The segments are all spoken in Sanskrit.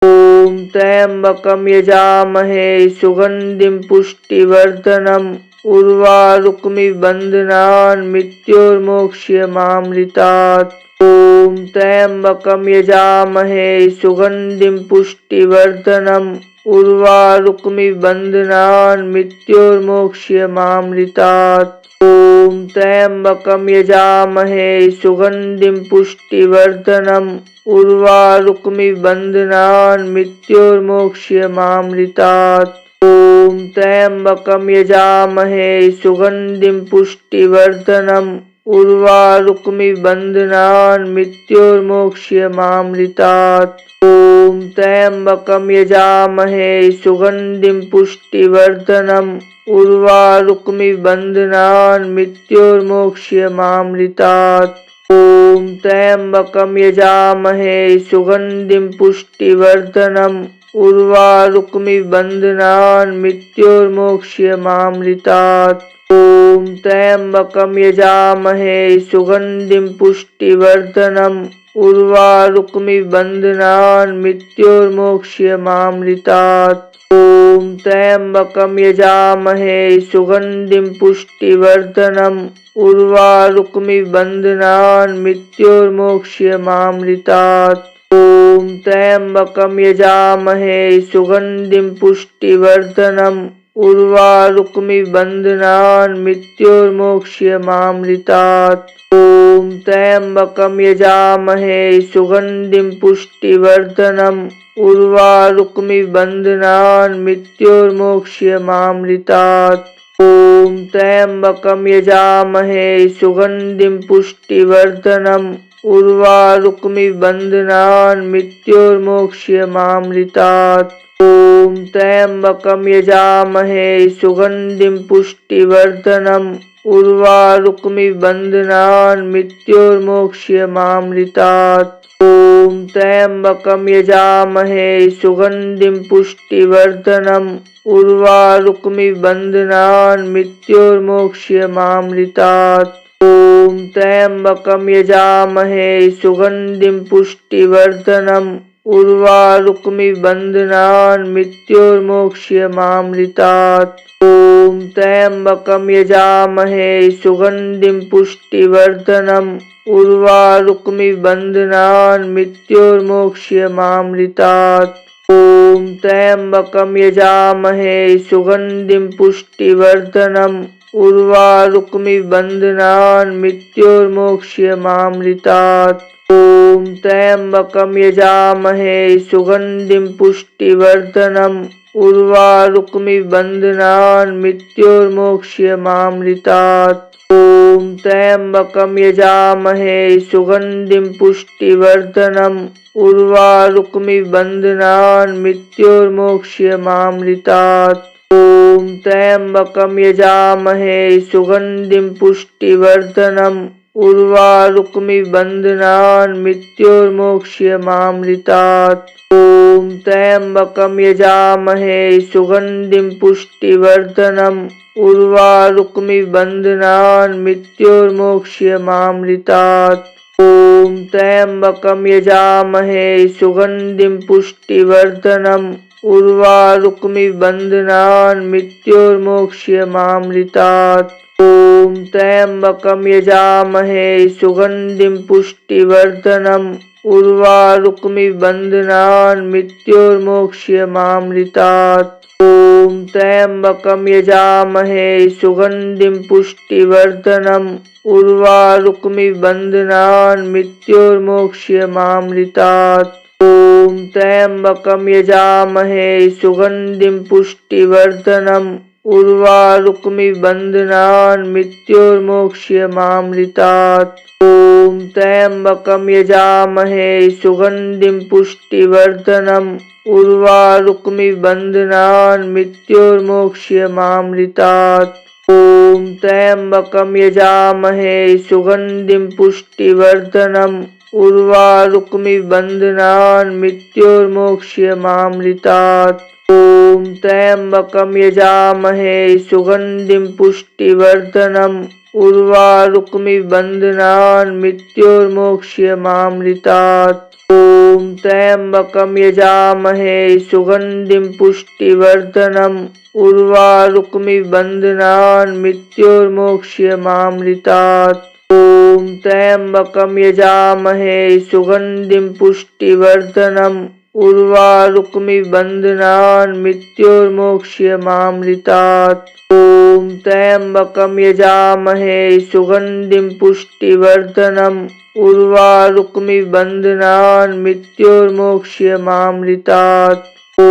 ॐ त्र्यम्बकं यजामहे सुगन्धिं पुष्टिवर्धनम् उर्वारुकमिव बन्धनान् मृत्योर्मोक्ष्यमामृतात्। ॐ त्र्यम्बकं यजामहे सुगन्धिं पुष्टिवर्धनम् उर्वारुकमिव बन्धनान् मृत्योर्मोक्ष्यमामृतात्। ॐ त्र्यम्बकं यजामहे सुगन्धिं पुष्टिवर्धनम् उर्वारुकमिव बन्धनान् मृत्योर्मोक्ष्यमामृतात्। ॐ त्र्यम्बकं यजामहे सुगन्धिं पुष्टिवर्धनम् उर्वारुकमिव बन्धनान् मृत्योर्मोक्ष्यमामृतात्। ॐ त्र्यम्बकं यजामहे सुगन्धिं पुष्टिवर्धनम् उर्वारुकमिव बन्धनान् मृत्योर्मोक्ष्यमामृतात्। ॐ त्र्यम्बकं यजामहे सुगन्धिं पुष्टिवर्धनम् उर्वारुकमिव बन्धनान् मृत्योर्मोक्ष्यमामृतात्। ॐ त्र्यम्बकं यजामहे सुगन्धिं पुष्टिवर्धनम् उर्वारुकमिव बन्धनान् मृत्योर्मोक्ष्यमामृतात्। ॐ त्र्यम्बकं यजामहे सुगन्धिं पुष्टिवर्धनम् उर्वारुकमिव बन्धनान् मृत्योर्मोक्ष्यमामृतात्। ॐ त्र्यम्बकं यजामहे सुगन्धिं पुष्टिवर्धनम् उर्वारुकमिव बन्धनान् मृत्योर्मोक्ष्यमामृतात्। ॐ त्र्यम्बकं यजामहे सुगन्धिं पुष्टिवर्धनम् उर्वारुकमिव बन्धनान् मृत्योर्मोक्ष्यमामृतात्। ॐ त्र्यम्बकं यजामहे सुगन्धिं पुष्टिवर्धनम् उर्वारुकमिव बन्धनान् मृत्योर्मोक्ष्यमामृतात्। ॐ त्र्यम्बकं यजामहे सुगन्धिं पुष्टिवर्धनम् उर्वारुकमिव बन्धनान् मृत्योर्मोक्ष्यमामृतात्। ॐ त्र्यम्बकं यजामहे सुगन्धिं पुष्टिवर्धनम् उर्वारुकमिव बन्धनान् मृत्योर्मोक्ष्यमामृतात्। ॐ त्र्यम्बकं यजामहे सुगन्धिं पुष्टिवर्धनम् उर्वारुकमिव बन्धनान् मृत्योर्मोक्ष्यमामृतात्। ॐ त्र्यम्बकं यजामहे सुगन्धिं पुष्टिवर्धनम् उर्वारुकमिव बन्धनान् मृत्योर्मोक्ष्यमामृतात्। ॐ त्र्यम्बकं यजामहे सुगन्धिं पुष्टिवर्धनम् उर्वारुकमिव बन्धनान् मृत्योर्मोक्ष्यमामृतात्। ॐ त्र्यम्बकं यजामहे सुगन्धिं पुष्टिवर्धनम् उर्वारुकमिव बन्धनान् मृत्योर्मोक्ष्यमामृतात्। ॐ त्र्यम्बकं यजामहे सुगन्धिं पुष्टिवर्धनम् उर्वारुकमिव बन्धनान् मृत्योर्मोक्ष्यमामृतात्। ॐ त्र्यम्बकं यजामहे सुगन्धिं पुष्टिवर्धनम् उर्वारुकमिव बन्धनान् मृत्योर्मोक्ष्यमामृतात्। ॐ त्र्यम्बकं यजामहे सुगन्धिं पुष्टिवर्धनम् उर्वारुकमिव बन्धनान् मृत्योर्मोक्ष्यमामृतात्। ॐ त्र्यम्बकं यजामहे सुगन्धिं पुष्टिवर्धनम् उर्वारुकमिव बन्धनान् मृत्योर्मोक्ष्यमामृतात्। ॐ त्र्यम्बकं यजामहे सुगन्धिं पुष्टिवर्धनम् उर्वारुकमिव बन्धनान् मृत्योर्मोक्ष्यमामृतात्। ॐ त्र्यम्बकं यजामहे सुगन्धिं पुष्टिवर्धनम् उर्वारुकमिव बन्धनान् मृत्योर्मोक्ष्यमामृतात्। ॐ त्र्यम्बकं यजामहे सुगन्धिं पुष्टिवर्धनम् उर्वारुकमिव बन्धनान् मृत्योर्मोक्ष्यमामृतात्। ॐ त्र्यम्बकं यजामहे सुगन्धिं पुष्टिवर्धनम् उर्वारुकमिव बन्धनान् मृत्योर्मोक्ष्यमामृतात्। ॐ त्र्यम्बकं यजामहे सुगन्धिं पुष्टिवर्धनम् उर्वारुकमिव बन्धनान् मृत्योर्मोक्ष्यमामृतात्। ॐ त्र्यम्बकं यजामहे सुगन्धिं पुष्टिवर्धनम् उर्वारुकमिव बन्धनान् मृत्योर्मोक्ष्यमामृतात्। ॐ त्र्यम्बकं यजामहे सुगन्धिं पुष्टिवर्धनम् उर्वारुकमिव बन्धनान् मृत्योर्मोक्ष्यमामृतात्। ॐ त्र्यम्बकं यजामहे सुगन्धिं पुष्टिवर्धनम् उर्वारुकमिव बन्धनान् मृत्योर्मोक्ष्यमामृतात्। ॐ त्र्यम्बकं यजामहे सुगन्धिं पुष्टिवर्धनम् उर्वारुकमिव बन्धनान् मृत्योर्मोक्ष्यमामृतात्। ॐ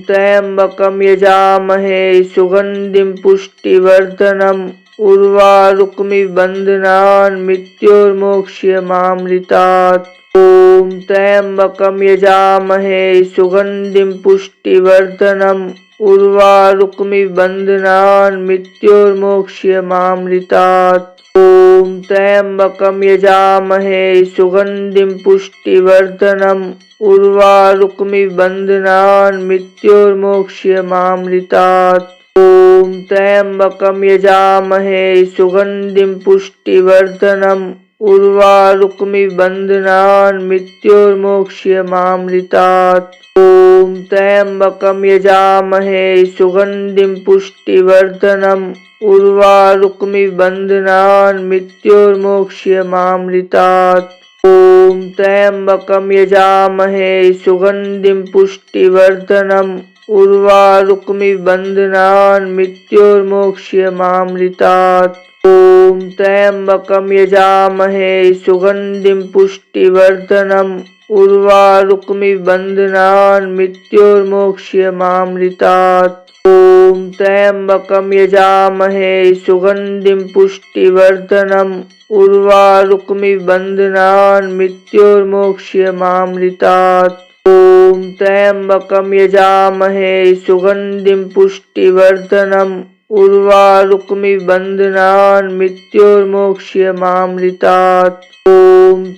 त्र्यम्बकं यजामहे सुगन्धिं पुष्टिवर्धनम् उर्वारुकमिव बन्धनान् मृत्योर्मोक्ष्यमामृतात्। ॐ त्र्यम्बकं यजामहे सुगन्धिं पुष्टिवर्धनम् उर्वारुकमिव बन्धनान् मृत्योर्मोक्ष्यमामृतात्। ॐ त्र्यम्बकं यजामहे सुगन्धिं पुष्टिवर्धनम् उर्वारुकमिव बन्धनान् मृत्योर्मोक्ष्यमामृतात्। ॐ त्र्यम्बकं यजामहे सुगन्धिं पुष्टिवर्धनम् उर्वारुकमिव बन्धनान् मृत्योर्मोक्ष्यमामृतात्। ॐ त्र्यम्बकं यजामहे सुगन्धिं पुष्टिवर्धनम् उर्वारुकमिव बन्धनान् मृत्योर्मोक्ष्यमामृतात्। ॐ त्र्यम्बकं यजामहे सुगन्धिं पुष्टिवर्धनम् उर्वारुकमिव बन्धनान् मृत्योर्मोक्ष्यमामृतात्। ॐ त्र्यम्बकं यजामहे सुगन्धिं पुष्टिवर्धनम् उर्वारुकमिव बन्धनान् मृत्योर्मोक्ष्यमामृतात्। ॐ त्र्यम्बकं यजामहे सुगन्धिं पुष्टिवर्धनम् उर्वारुकमिव बन्धनान् मृत्योर्मोक्ष्यमामृतात्। ॐ त्र्यम्बकं यजामहे सुगन्धिं पुष्टिवर्धनम् उर्वारुकमिव बन्धनान् मृत्योर्मोक्ष्यमामृतात्। ॐ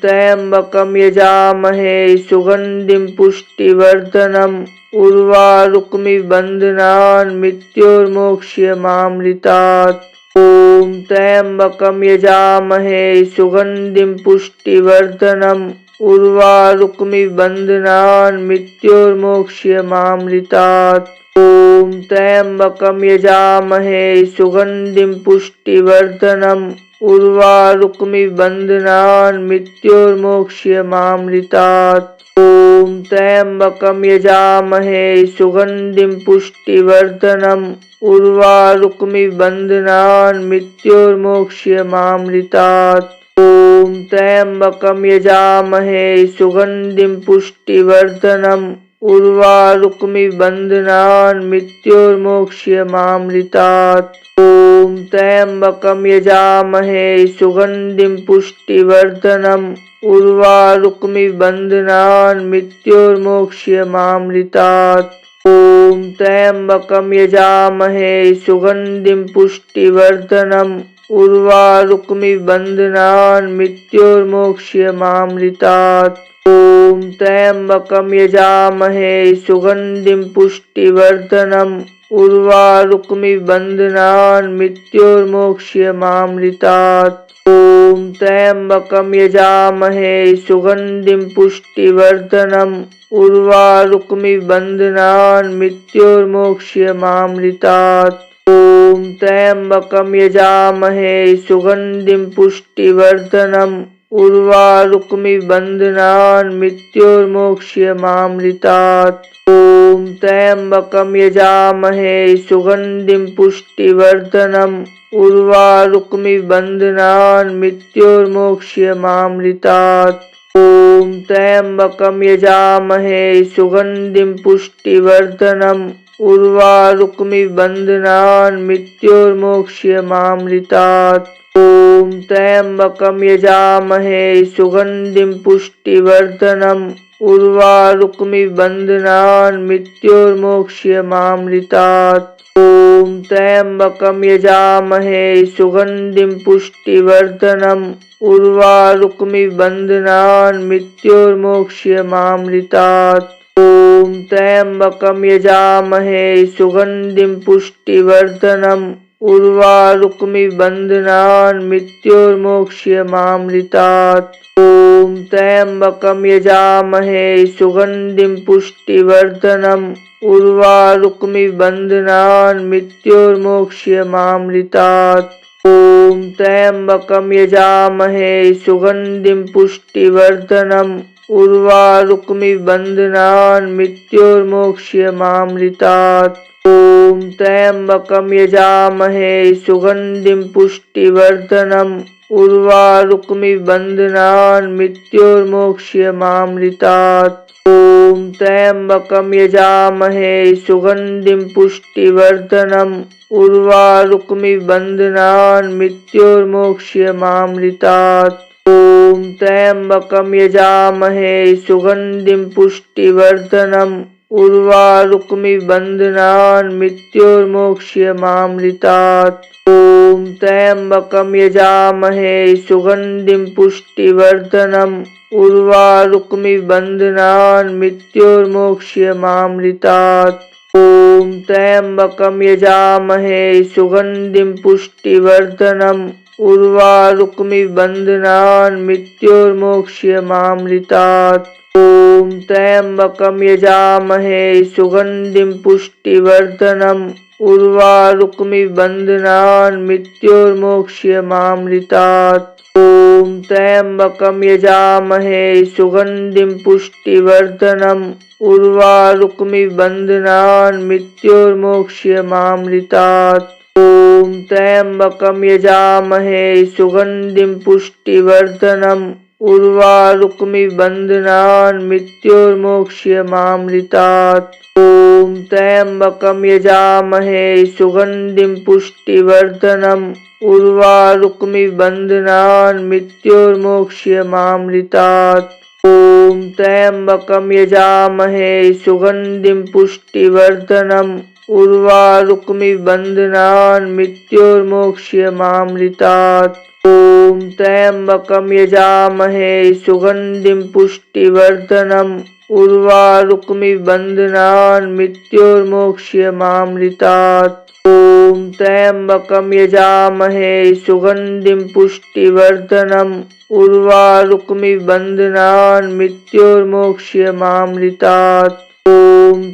त्र्यम्बकं यजामहे सुगन्धिं पुष्टिवर्धनम् उर्वारुकमिव बन्धनान् मृत्योर्मोक्ष्यमामृतात्। ॐ त्र्यम्बकं यजामहे सुगन्धिं पुष्टिवर्धनम् उर्वारुकमिव बन्धनान् मृत्योर्मोक्ष्यमामृतात्। ॐ त्र्यम्बकं यजामहे सुगन्धिं पुष्टिवर्धनम् उर्वारुकमिव बन्धनान् मृत्योर्मोक्ष्यमामृतात्। ॐ त्र्यम्बकं यजामहे सुगन्धिं पुष्टिवर्धनम् उर्वारुकमिव बन्धनान् मृत्योर्मोक्ष्यमामृतात्। ॐ त्र्यम्बकं यजामहे सुगन्धिं पुष्टिवर्धनम् उर्वारुकमिव बन्धनान् मृत्योर्मोक्ष्यमामृतात्। ॐ त्र्यम्बकं यजामहे सुगन्धिं पुष्टिवर्धनम् उर्वारुकमिव बन्धनान् मृत्योर्मोक्ष्यमामृतात्। ॐ त्र्यम्बकं यजामहे सुगन्धिं पुष्टिवर्धनम् उर्वारुकमिव बन्धनान् मृत्योर्मोक्ष्यमामृतात्। ॐ त्र्यम्बकं यजामहे सुगन्धिं पुष्टिवर्धनम् उर्वारुकमिव बन्धनान् मृत्योर्मोक्ष्यमामृतात्। ॐ त्र्यम्बकं यजामहे सुगन्धिं पुष्टिवर्धनम् उर्वारुकमिव बन्धनान् मृत्योर्मोक्ष्यमामृतात्। ॐ त्र्यम्बकं यजामहे सुगन्धिं पुष्टिवर्धनम् उर्वारुकमिव बन्धनान् मृत्योर्मोक्ष्यमामृतात्। ॐ त्र्यम्बकं यजामहे सुगन्धिं पुष्टिवर्धनम् उर्वारुकमिव बन्धनान् मृत्योर्मोक्ष्यमामृतात्। ॐ त्र्यम्बकं यजामहे सुगन्धिं पुष्टिवर्धनम् उर्वारुकमिव बन्धनान् मृत्योर्मोक्ष्यमामृतात्। ॐ त्र्यम्बकं यजामहे सुगन्धिं पुष्टिवर्धनम् उर्वारुकमिव बन्धनान् मृत्योर्मोक्ष्यमामृतात्। ॐ त्र्यम्बकं यजामहे सुगन्धिं पुष्टिवर्धनम् उर्वारुकमिव बन्धनान् मृत्योर्मोक्ष्यमामृतात्। ॐ त्र्यम्बकं यजामहे सुगन्धिं पुष्टिवर्धनम् उर्वारुकमिव बन्धनान् मृत्योर्मोक्ष्यमामृतात्। ॐ त्र्यम्बकं यजामहे सुगन्धिं पुष्टिवर्धनम् उर्वारुकमिव बन्धनान् मृत्योर्मोक्ष्यमामृतात्। ॐ त्र्यम्बकं यजामहे सुगन्धिं पुष्टिवर्धनम् उर्वारुकमिव बन्धनान् मृत्योर्मोक्ष्यमामृतात्। ॐ त्र्यम्बकं यजामहे सुगन्धिं पुष्टिवर्धनम् उर्वारुकमिव बन्धनान् मृत्योर्मोक्ष्यमामृतात्। ॐ त्र्यम्बकं यजामहे सुगन्धिं पुष्टिवर्धनम् उर्वारुकमिव बन्धनान् मृत्योर्मोक्ष्यमामृतात्। ॐ त्र्यम्बकं यजामहे सुगन्धिं पुष्टिवर्धनम् उर्वारुकमिव बन्धनान् मृत्योर्मोक्ष्यमामृतात्। ॐ त्र्यम्बकं यजामहे सुगन्धिं पुष्टिवर्धनम् उर्वारुकमिव बन्धनान् मृत्योर्मोक्ष्यमामृतात्। ॐ त्र्यम्बकं यजामहे सुगन्धिं पुष्टिवर्धनम् उर्वारुकमिव बन्धनान् मृत्योर्मोक्ष्यमामृतात्। ॐ त्र्यम्बकं यजामहे सुगन्धिं पुष्टिवर्धनम् उर्वारुकमिव बन्धनान् मृत्योर्मोक्ष्यमामृतात्। ॐ त्र्यम्बकं यजामहे सुगन्धिं पुष्टिवर्धनम् उर्वारुकमिव बन्धनान् मृत्योर्मोक्ष्यमामृतात्। ॐ त्र्यम्बकं यजामहे सुगन्धिं पुष्टिवर्धनम् उर्वारुकमिव बन्धनान् मृत्योर्मोक्ष्यमामृतात्। ॐ त्र्यम्बकं यजामहे सुगन्धिं पुष्टिवर्धनम् उर्वारुकमिव बन्धनान् मृत्योर्मोक्ष्यमामृतात्। ॐ त्र्यम्बकं यजामहे सुगन्धिं पुष्टिवर्धनम् उर्वारुकमिव बन्धनान् मृत्योर्मोक्ष्यमामृतात्। ॐ त्र्यम्बकं यजामहे सुगन्धिं पुष्टिवर्धनम् उर्वारुकमिव बन्धनान् मृत्योर्मोक्ष्यमामृतात्। ॐ त्र्यम्बकं यजामहे सुगन्धिं पुष्टिवर्धनम् उर्वारुकमिव बन्धनान् मृत्योर्मोक्ष्यमामृतात्। ॐ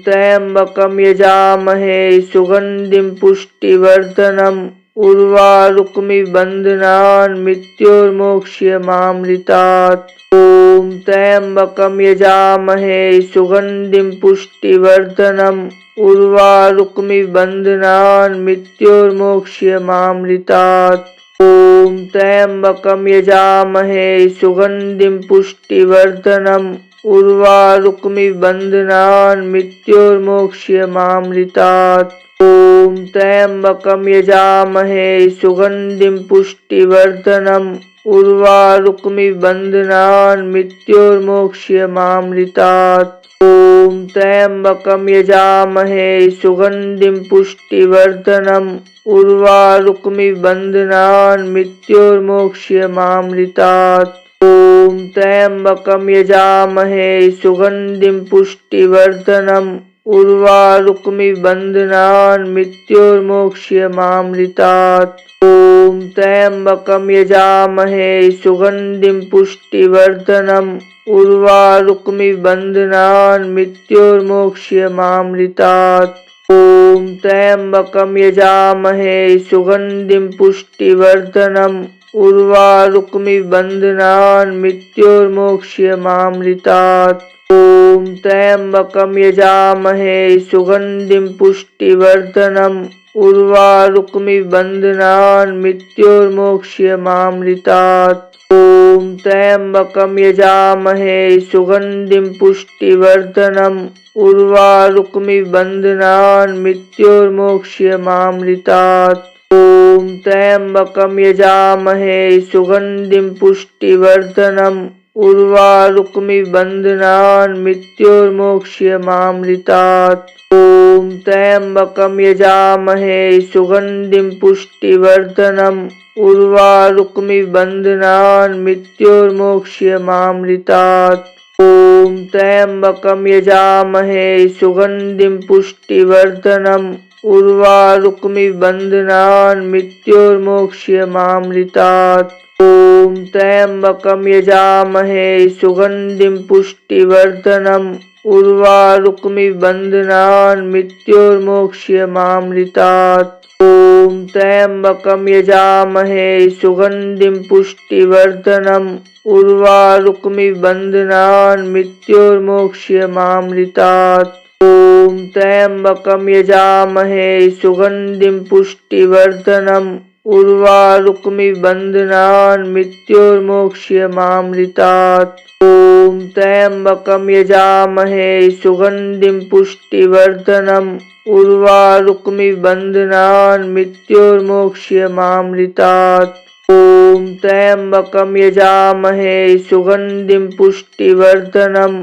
त्र्यम्बकं यजामहे सुगन्धिं पुष्टिवर्धनम् उर्वारुकमिव बन्धनान् मृत्योर्मोक्ष्यमामृतात्। ॐ त्र्यम्बकं यजामहे सुगन्धिं पुष्टिवर्धनम् उर्वारुकमिव बन्धनान् मृत्योर्मोक्ष्यमामृतात्। ॐ त्र्यम्बकं यजामहे सुगन्धिं पुष्टिवर्धनम् उर्वारुकमिव बन्धनान् मृत्योर्मोक्ष्यमामृतात्। ॐ त्र्यम्बकं यजामहे सुगन्धिं पुष्टिवर्धनम् उर्वारुकमिव बन्धनान् मृत्योर्मोक्ष्यमामृतात्। ॐ त्र्यम्बकं यजामहे सुगन्धिं पुष्टिवर्धनम् उर्वारुकमिव बन्धनान् मृत्योर्मोक्ष्यमामृतात्। ॐ त्र्यम्बकं यजामहे सुगन्धिं पुष्टिवर्धनम् उर्वारुकमिव बन्धनान् मृत्योर्मोक्ष्यमामृतात्। ॐ त्र्यम्बकं यजामहे सुगन्धिं पुष्टिवर्धनम् उर्वारुकमिव बन्धनान् मृत्योर्मोक्ष्यमामृतात्। ॐ त्र्यम्बकं यजामहे सुगन्धिं पुष्टिवर्धनम् उर्वारुकमिव बन्धनान् मृत्योर्मोक्ष्यमामृतात्। ॐ त्र्यम्बकं यजामहे सुगन्धिं पुष्टिवर्धनम् उर्वारुकमिव बन्धनान् मृत्योर्मोक्ष्यमामृतात्। ॐ त्र्यम्बकं यजामहे सुगन्धिं पुष्टिवर्धनम् उर्वारुकमिव बन्धनान् मृत्योर्मोक्ष्यमामृतात्। ॐ त्र्यम्बकं यजामहे सुगन्धिं पुष्टिवर्धनम् उर्वारुकमिव बन्धनान् मृत्योर्मोक्ष्यमामृतात्। ॐ त्र्यम्बकं यजामहे सुगन्धिं पुष्टिवर्धनम् उर्वारुकमिव बन्धनान् मृत्योर्मोक्ष्यमामृतात्। ॐ त्र्यम्बकं यजामहे सुगन्धिं पुष्टिवर्धनम् उर्वारुकमिव बन्धनान् मृत्योर्मोक्ष्यमामृतात्। ॐ त्र्यम्बकं यजामहे सुगन्धिं पुष्टिवर्धनम् उर्वारुकमिव बन्धनान् मृत्योर्मोक्ष्यमामृतात्। ॐ त्र्यम्बकं यजामहे सुगन्धिं पुष्टिवर्धनम् उर्वारुकमिव बन्धनान् मृत्योर्मोक्ष्यमामृतात्। ॐ त्र्यम्बकं यजामहे सुगन्धिं पुष्टिवर्धनम् उर्वारुकमिव बन्धनान् मृत्योर्मोक्ष्यमामृतात्। ॐ त्र्यम्बकं यजामहे सुगन्धिं पुष्टिवर्धनम् उर्वारुकमिव बन्धनान् मृत्योर्मोक्ष्यमामृतात्। ॐ त्र्यम्बकं यजामहे सुगन्धिं पुष्टिवर्धनम्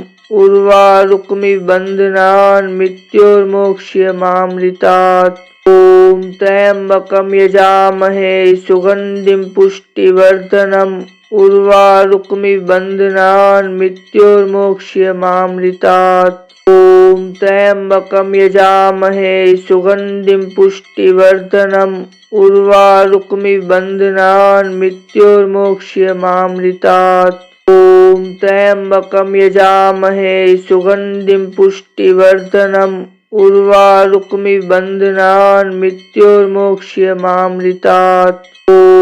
उर्वारुकमिव बन्धनान् मृत्योर्मोक्ष्यमामृतात्। ॐ त्र्यम्बकं यजामहे सुगन्धिं पुष्टिवर्धनम् उर्वारुकमिव बन्धनान् मृत्योर्मोक्ष्यमामृतात्। ॐ त्र्यम्बकं यजामहे सुगन्धिं पुष्टिवर्धनम् उर्वारुकमिव बन्धनान् मृत्योर्मोक्ष्यमामृतात्। ॐ त्र्यम्बकं यजामहे सुगन्धिं पुष्टिवर्धनम् उर्वारुकमिव बन्धनान् मृत्योर्मोक्ष्यमामृतात्। ॐ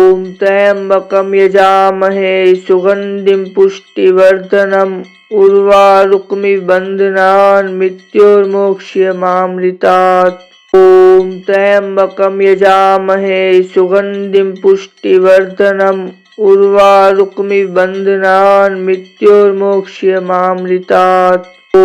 त्र्यम्बकं यजामहे सुगन्धिं पुष्टिवर्धनम् उर्वारुकमिव बन्धनान् मृत्योर्मोक्ष्यमामृतात्। ॐ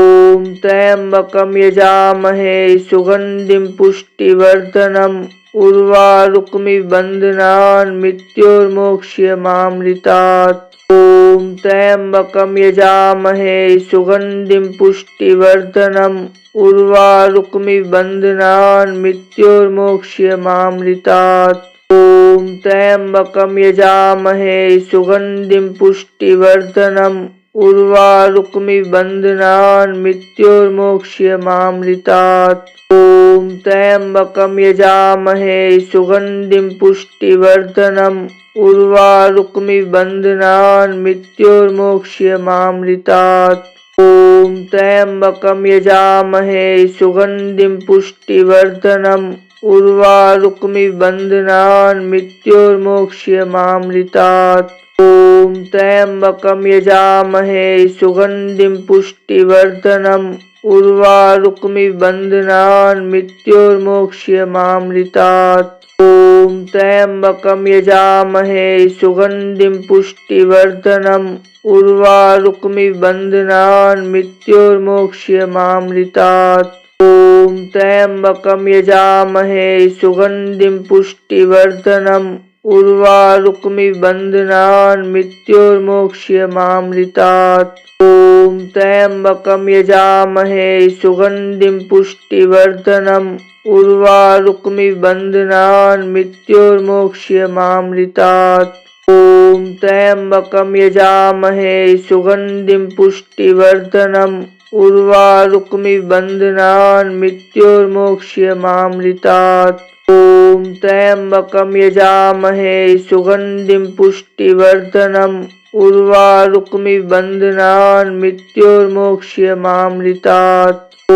त्र्यम्बकं यजामहे सुगन्धिं पुष्टिवर्धनम् उर्वारुकमिव बन्धनान् मृत्योर्मोक्ष्यमामृतात्। ॐ त्र्यम्बकं यजामहे सुगन्धिं पुष्टिवर्धनम् उर्वारुकमिव बन्धनान् मृत्योर्मोक्ष्यमामृतात्। ॐ त्र्यम्बकं यजामहे सुगन्धिं पुष्टिवर्धनम् उर्वारुकमिव बन्धनान् मृत्योर्मोक्ष्यमामृतात्। ॐ त्र्यम्बकं यजामहे सुगन्धिं पुष्टिवर्धनम् उर्वारुकमिव बन्धनान् मृत्योर्मोक्ष्यमामृतात्। ॐ त्र्यम्बकं यजामहे सुगन्धिं पुष्टिवर्धनम् उर्वारुकमिव बन्धनान् मृत्योर्मोक्ष्यमामृतात्। ॐ त्र्यम्बकं यजामहे सुगन्धिं पुष्टिवर्धनम् उर्वारुकमिव बन्धनान् मृत्योर्मोक्ष्यमामृतात्। ॐ त्र्यम्बकं यजामहे सुगन्धिं पुष्टिवर्धनम् उर्वारुकमिव बन्धनान् मृत्योर्मोक्ष्यमामृतात्। ॐ त्र्यम्बकं यजामहे सुगन्धिं पुष्टिवर्धनम् उर्वारुकमिव बन्धनान् मृत्योर्मोक्ष्यमामृतात्। ॐ त्र्यम्बकं यजामहे सुगन्धिं पुष्टिवर्धनम् उर्वारुकमिव बन्धनान् मृत्योर्मोक्ष्यमामृतात्। ॐ त्र्यम्बकं यजामहे सुगन्धिं पुष्टिवर्धनम् उर्वारुकमिव बन्धनान् मृत्योर्मोक्ष्यमामृतात्। ॐ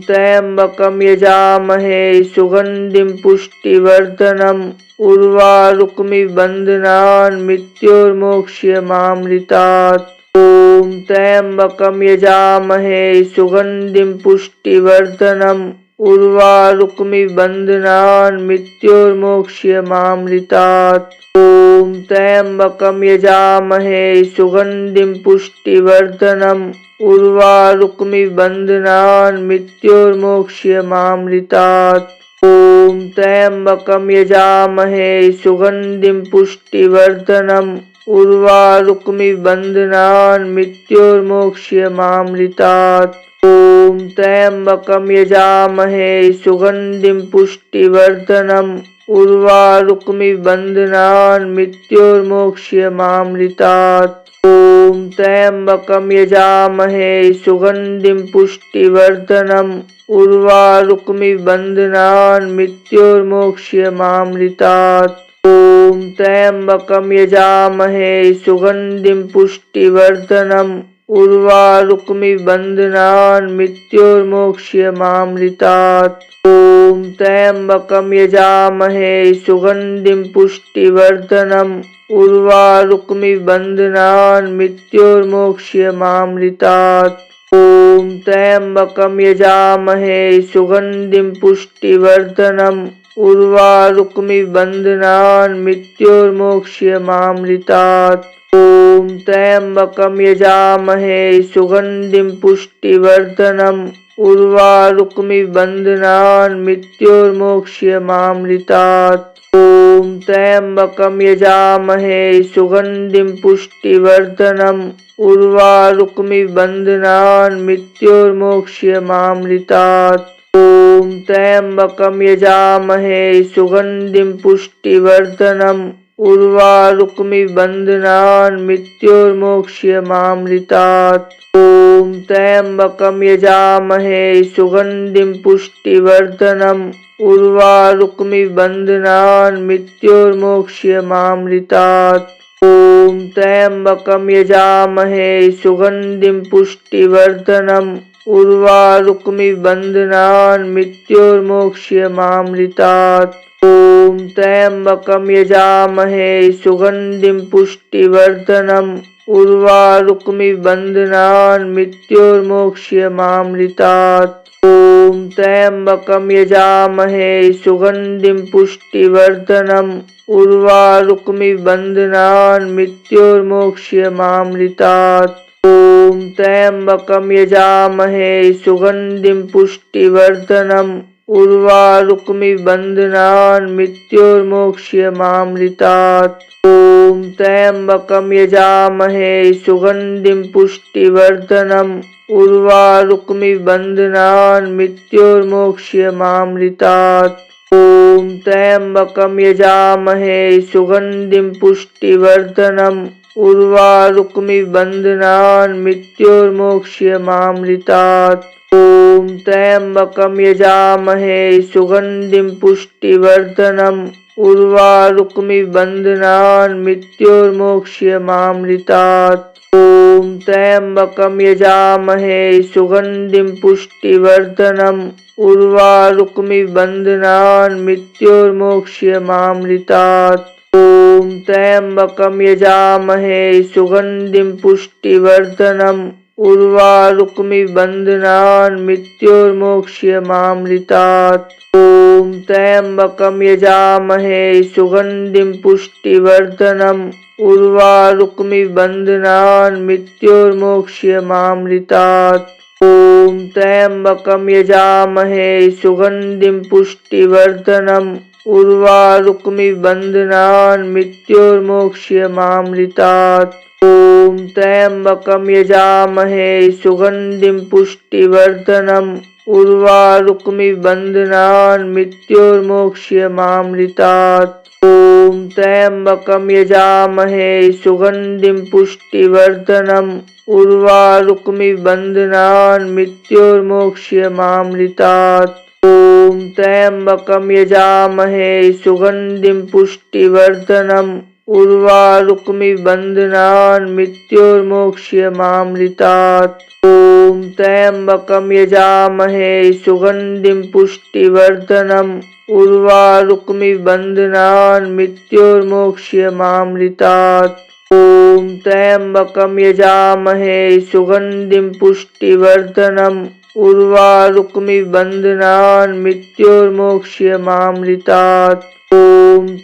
त्र्यम्बकं यजामहे सुगन्धिं पुष्टिवर्धनम् उर्वारुकमिव बन्धनान् मृत्योर्मोक्ष्यमामृतात्। ॐ त्र्यम्बकं यजामहे सुगन्धिं पुष्टिवर्धनम् उर्वारुकमिव बन्धनान् मृत्योर्मोक्ष्यमामृतात्। ॐ त्र्यम्बकं यजामहे सुगन्धिं पुष्टिवर्धनम् उर्वारुकमिव बन्धनान् मृत्योर्मोक्ष्यमामृतात्। ॐ त्र्यम्बकं यजामहे सुगन्धिं पुष्टिवर्धनम् उर्वारुकमिव बन्धनान् मृत्योर्मोक्ष्यमामृतात्। ॐ त्र्यम्बकं यजामहे सुगन्धिं पुष्टिवर्धनम् उर्वारुकमिव बन्धनान् मृत्योर्मोक्ष्यमामृतात्। ॐ त्र्यम्बकं यजामहे सुगन्धिं पुष्टिवर्धनम् उर्वारुकमिव बन्धनान् मृत्योर्मोक्ष्यमामृतात्। ॐ त्र्यम्बकं यजामहे सुगन्धिं पुष्टिवर्धनम् उर्वारुकमिव बन्धनान् मृत्योर्मोक्ष्यमामृतात्। ॐ त्र्यम्बकं यजामहे सुगन्धिं पुष्टिवर्धनम् उर्वारुकमिव बन्धनान् मृत्योर्मोक्ष्यमामृतात्। ॐ त्र्यम्बकं यजामहे सुगन्धिं पुष्टिवर्धनम् उर्वारुकमिव बन्धनान् मृत्योर्मोक्ष्यमामृतात्। ॐ त्र्यम्बकं यजामहे सुगन्धिं पुष्टिवर्धनम् उर्वारुकमिव बन्धनान् मृत्योर्मोक्ष्यमामृतात्। ॐ त्र्यम्बकं यजामहे सुगन्धिं पुष्टिवर्धनम् उर्वारुकमिव बन्धनान् मृत्योर्मोक्ष्यमामृतात्। ॐ त्र्यम्बकं यजामहे सुगन्धिं पुष्टिवर्धनम् उर्वारुकमिव बन्धनान् मृत्योर्मोक्ष्यमामृतात्। ॐ त्र्यम्बकं यजामहे सुगन्धिं पुष्टिवर्धनम् उर्वारुकमिव बन्धनान् मृत्योर्मोक्ष्यमामृतात्। ॐ त्र्यम्बकं यजामहे सुगन्धिं पुष्टिवर्धनम् उर्वारुकमिव बन्धनान् मृत्योर्मोक्ष्यमामृतात्। ॐ त्र्यम्बकं यजामहे सुगन्धिं पुष्टिवर्धनम् उर्वारुकमिव बन्धनान् मृत्योर्मोक्ष्यमामृतात्। ॐ त्र्यम्बकं यजामहे सुगन्धिं पुष्टिवर्धनम् उर्वारुकमिव बन्धनान् मृत्योर्मोक्ष्यमामृतात्। ॐ त्र्यम्बकं यजामहे सुगन्धिं पुष्टिवर्धनम् उर्वारुकमिव बन्धनान् मृत्योर्मोक्ष्यमामृतात्। ॐ त्र्यम्बकं यजामहे सुगन्धिं पुष्टिवर्धनम् उर्वारुकमिव बन्धनान् मृत्योर्मोक्ष्यमामृतात्। ॐ त्र्यम्बकं यजामहे सुगन्धिं पुष्टिवर्धनम् उर्वारुकमिव बन्धनान् मृत्योर्मोक्ष्यमामृतात्। ॐ त्र्यम्बकं यजामहे सुगन्धिं पुष्टिवर्धनम् उर्वारुकमिव बन्धनान् मृत्योर्मोक्ष्यमामृतात्। ॐ त्र्यम्बकं यजामहे सुगन्धिं पुष्टिवर्धनम् उर्वारुकमिव बन्धनान् मृत्योर्मोक्ष्यमामृतात्। ॐ त्र्यम्बकं यजामहे सुगन्धिं पुष्टिवर्धनम् उर्वारुकमिव बन्धनान् मृत्योर्मोक्ष्यमामृतात्। ॐ त्र्यम्बकं यजामहे सुगन्धिं पुष्टिवर्धनम् उर्वारुकमिव बन्धनान् मृत्योर्मोक्ष्यमामृतात्। ॐ त्र्यम्बकं यजामहे सुगन्धिं पुष्टिवर्धनम् उर्वारुकमिव बन्धनान् मृत्योर्मोक्ष्यमामृतात्। ॐ त्र्यम्बकं यजामहे सुगन्धिं पुष्टिवर्धनम् उर्वारुकमिव बन्धनान् मृत्योर्मोक्ष्यमामृतात्। ॐ त्र्यम्बकं यजामहे सुगन्धिं पुष्टिवर्धनम् उर्वारुकमिव बन्धनान् मृत्योर्मोक्ष्यमामृतात्। ॐ त्र्यम्बकं यजामहे सुगन्धिं पुष्टिवर्धनम् उर्वारुकमिव बन्धनान् मृत्योर्मोक्ष्यमामृतात्। ॐ त्र्यम्बकं यजामहे सुगन्धिं पुष्टिवर्धनम् उर्वारुकमिव बन्धनान् मृत्योर्मोक्ष्यमामृतात्। ॐ त्र्यम्बकं यजामहे सुगन्धिं पुष्टिवर्धनम् उर्वारुकमिव बन्धनान् मृत्योर्मोक्ष्यमामृतात्। ॐ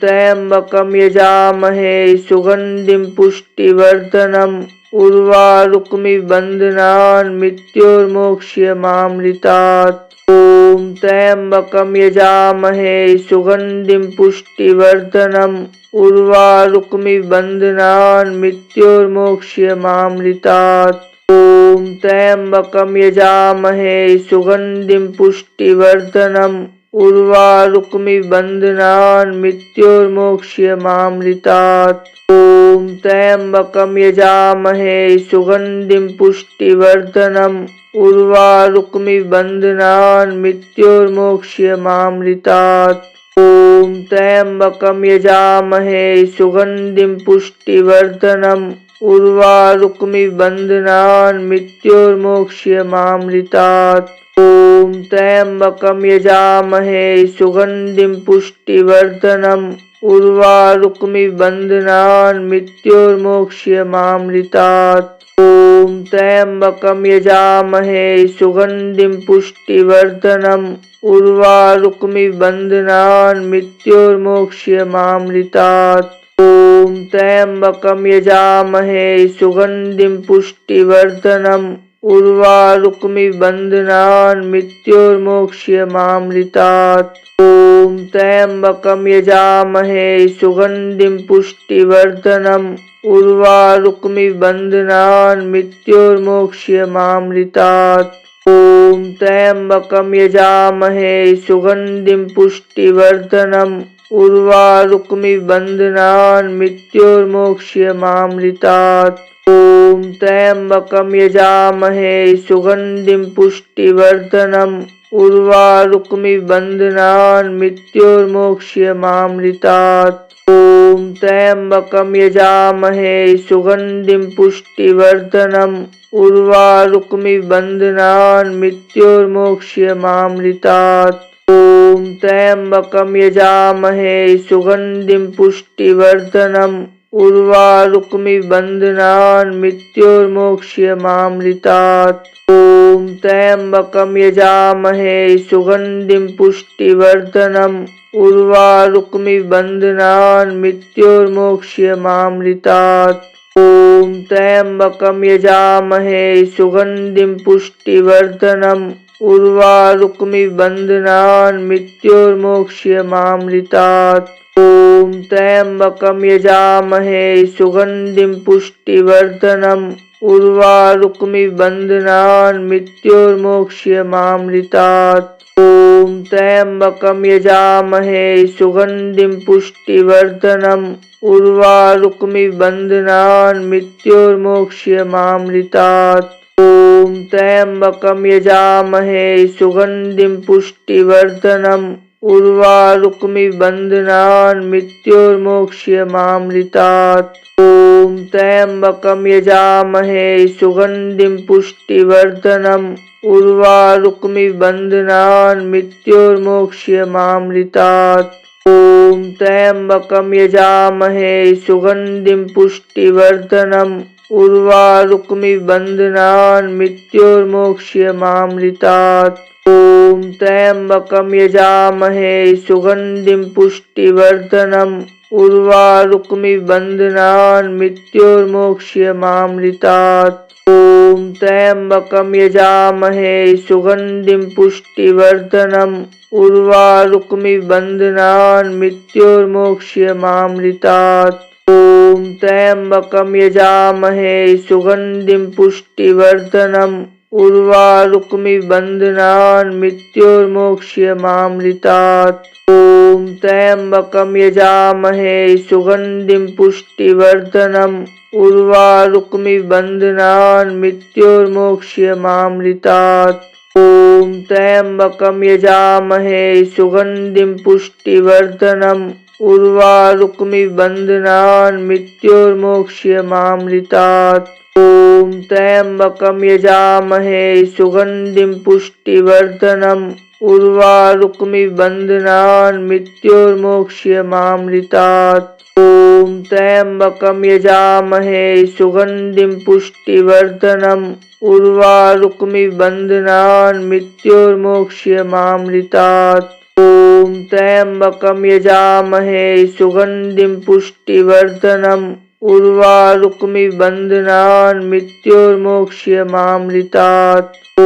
त्र्यम्बकं यजामहे सुगन्धिं पुष्टिवर्धनम् उर्वारुकमिव बन्धनान् मृत्योर्मोक्ष्यमामृतात्। ॐ त्र्यम्बकं यजामहे सुगन्धिं पुष्टिवर्धनम् उर्वारुकमिव बन्धनान् मृत्योर्मोक्ष्यमामृतात्। ॐ त्र्यम्बकं यजामहे सुगन्धिं पुष्टिवर्धनम् उर्वारुकमिव बन्धनान् मृत्योर्मोक्ष्यमामृतात्। ॐ त्र्यम्बकं यजामहे सुगन्धिं पुष्टिवर्धनम् उर्वारुकमिव बन्धनान् मृत्योर्मोक्ष्यमामृतात्। ॐ त्र्यम्बकं यजामहे सुगन्धिं पुष्टिवर्धनम् उर्वारुकमिव बन्धनान् मृत्योर्मोक्ष्यमामृतात्। ॐ त्र्यम्बकं यजामहे सुगन्धिं पुष्टिवर्धनम् उर्वारुकमिव बन्धनान् मृत्योर्मोक्ष्यमामृतात्। ॐ त्र्यम्बकं यजामहे सुगन्धिं पुष्टिवर्धनम् उर्वारुकमिव बन्धनान् मृत्योर्मोक्ष्यमामृतात्। ॐ त्र्यम्बकं यजामहे सुगन्धिं पुष्टिवर्धनम् उर्वारुकमिव बन्धनान् मृत्योर्मोक्ष्यमामृतात्। ॐ त्र्यम्बकं यजामहे सुगन्धिं पुष्टिवर्धनम् उर्वारुकमिव बन्धनान् मृत्योर्मोक्ष्यमामृतात्। ॐ त्र्यम्बकं यजामहे सुगन्धिं पुष्टिवर्धनम् उर्वारुकमिव बन्धनान् मृत्योर्मोक्ष्यमामृतात्। ॐ त्र्यम्बकं यजामहे सुगन्धिं पुष्टिवर्धनम् उर्वारुकमिव बन्धनान् मृत्योर्मोक्ष्यमामृतात्। ॐ त्र्यम्बकं यजामहे सुगन्धिं पुष्टिवर्धनम् उर्वारुकमिव बन्धनान् मृत्योर्मोक्ष्यमामृतात्। ॐ त्र्यम्बकं यजामहे सुगन्धिं पुष्टिवर्धनम् उर्वारुकमिव बन्धनान् मृत्योर्मोक्ष्यमामृतात्। ॐ त्र्यम्बकं यजामहे सुगन्धिं पुष्टिवर्धनम् उर्वारुकमिव बन्धनान् मृत्योर्मोक्ष्यमामृतात्। ॐ त्र्यम्बकं यजामहे सुगन्धिं पुष्टिवर्धनम् उर्वारुकमिव बन्धनान् मृत्योर्मोक्ष्यमामृतात्। ॐ त्र्यम्बकं यजामहे सुगन्धिं पुष्टिवर्धनम् उर्वारुकमिव बन्धनान् मृत्योर्मोक्ष्यमामृतात्। ॐ त्र्यम्बकं यजामहे सुगन्धिं पुष्टिवर्धनम् उर्वारुकमिव बन्धनान् मृत्योर्मोक्ष्यमामृतात्। ॐ त्र्यम्बकं यजामहे सुगन्धिं पुष्टिवर्धनम् उर्वारुकमिव बन्धनान् मृत्योर्मोक्ष्यमामृतात्। ॐ त्र्यम्बकं यजामहे सुगन्धिं पुष्टिवर्धनम् उर्वारुकमिव बन्धनान् मृत्योर्मोक्ष्यमामृतात्। ॐ त्र्यम्बकं यजामहे सुगन्धिं पुष्टिवर्धनम् उर्वारुकमिव बन्धनान् मृत्योर्मोक्ष्यमामृतात्। ॐ त्र्यम्बकं यजामहे सुगन्धिं पुष्टिवर्धनम् उर्वारुकमिव बन्धनान् मृत्योर्मोक्ष्यमामृतात्। ॐ त्र्यम्बकं यजामहे सुगन्धिं पुष्टिवर्धनम् उर्वारुकमिव बन्धनान् मृत्योर्मोक्ष्यमामृतात्। ॐ त्र्यम्बकं यजामहे सुगन्धिं पुष्टिवर्धनम् उर्वारुकमिव बन्धनान् मृत्योर्मोक्ष्यमामृतात्। ॐ त्र्यम्बकं यजामहे सुगन्धिं पुष्टिवर्धनम् उर्वारुकमिव बन्धनान् मृत्योर्मोक्ष्यमामृतात्। ॐ त्र्यम्बकं यजामहे सुगन्धिं पुष्टिवर्धनम् उर्वारुकमिव बन्धनान् मृत्योर्मोक्ष्यमामृतात्। ॐ त्र्यम्बकं यजामहे सुगन्धिं पुष्टिवर्धनम् उर्वारुकमिव बन्धनान् मृत्योर्मोक्ष्यमामृतात्। ॐ त्र्यम्बकं यजामहे सुगन्धिं पुष्टिवर्धनम् उर्वारुकमिव बन्धनान् मृत्योर्मोक्ष्यमामृतात्। ॐ त्र्यम्बकं यजामहे सुगन्धिं पुष्टिवर्धनम् उर्वारुकमिव बन्धनान् मृत्योर्मोक्ष्यमामृतात्। ॐ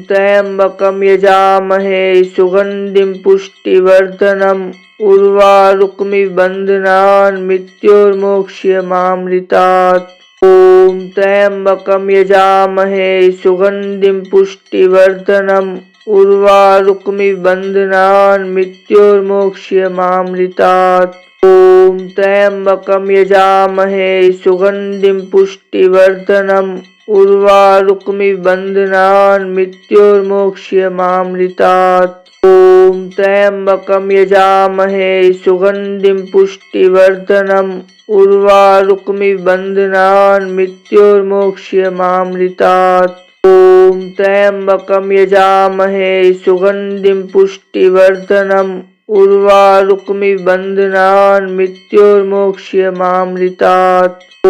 त्र्यम्बकं यजामहे सुगन्धिं पुष्टिवर्धनम् उर्वारुकमिव बन्धनान् मृत्योर्मोक्ष्यमामृतात्। ॐ त्र्यम्बकं यजामहे सुगन्धिं पुष्टिवर्धनम् उर्वारुकमिबन्धनान् मृत्योर्मोक्ष्यमामृतात्। ॐ त्र्यम्बकं यजामहे सुगन्धिं पुष्टिवर्धनम् उर्वारुकमिबन्धनान् मृत्योर्मोक्ष्यमामृतात्। ॐ त्र्यम्बकं यजामहे सुगन्धिं पुष्टिवर्धनम् उर्वारुकमिबन्धनान् मृत्योर्मोक्ष्यमामृतात्। ॐ त्र्यम्बकं यजामहे सुगन्धिं पुष्टिवर्धनम् उर्वारुकमिबन्धनान् मृत्योर्मोक्ष्यमामृतात्। ॐ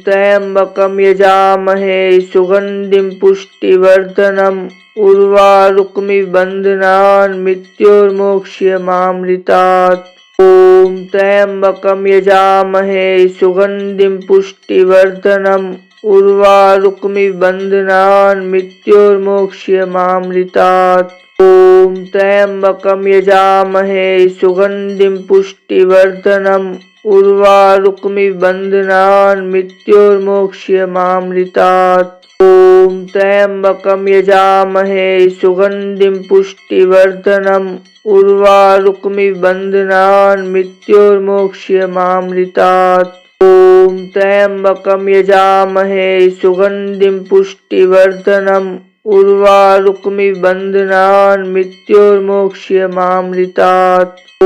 त्र्यम्बकं यजामहे सुगन्धिं पुष्टिवर्धनम् उर्वारुकमिबन्धनान् मृत्योर्मोक्ष्यमामृतात्। ॐ त्र्यम्बकं यजामहे सुगन्धिं पुष्टिवर्धनम् उर्वारुकमिबन्धनान् मृत्योर्मोक्ष्यमामृतात्। ॐ त्र्यम्बकं यजामहे सुगन्धिं पुष्टिवर्धनम् उर्वारुकमिबन्धनान् मृत्योर्मोक्ष्यमामृतात्। ॐ त्र्यम्बकं यजामहे सुगन्धिं पुष्टिवर्धनम् उर्वारुकमिबन्धनान् मृत्योर्मोक्ष्यमामृतात्। ॐ त्र्यम्बकं यजामहे सुगन्धिं पुष्टिवर्धनम् उर्वारुकमिबन्धनान् मृत्योर्मोक्ष्यमामृतात्। ॐ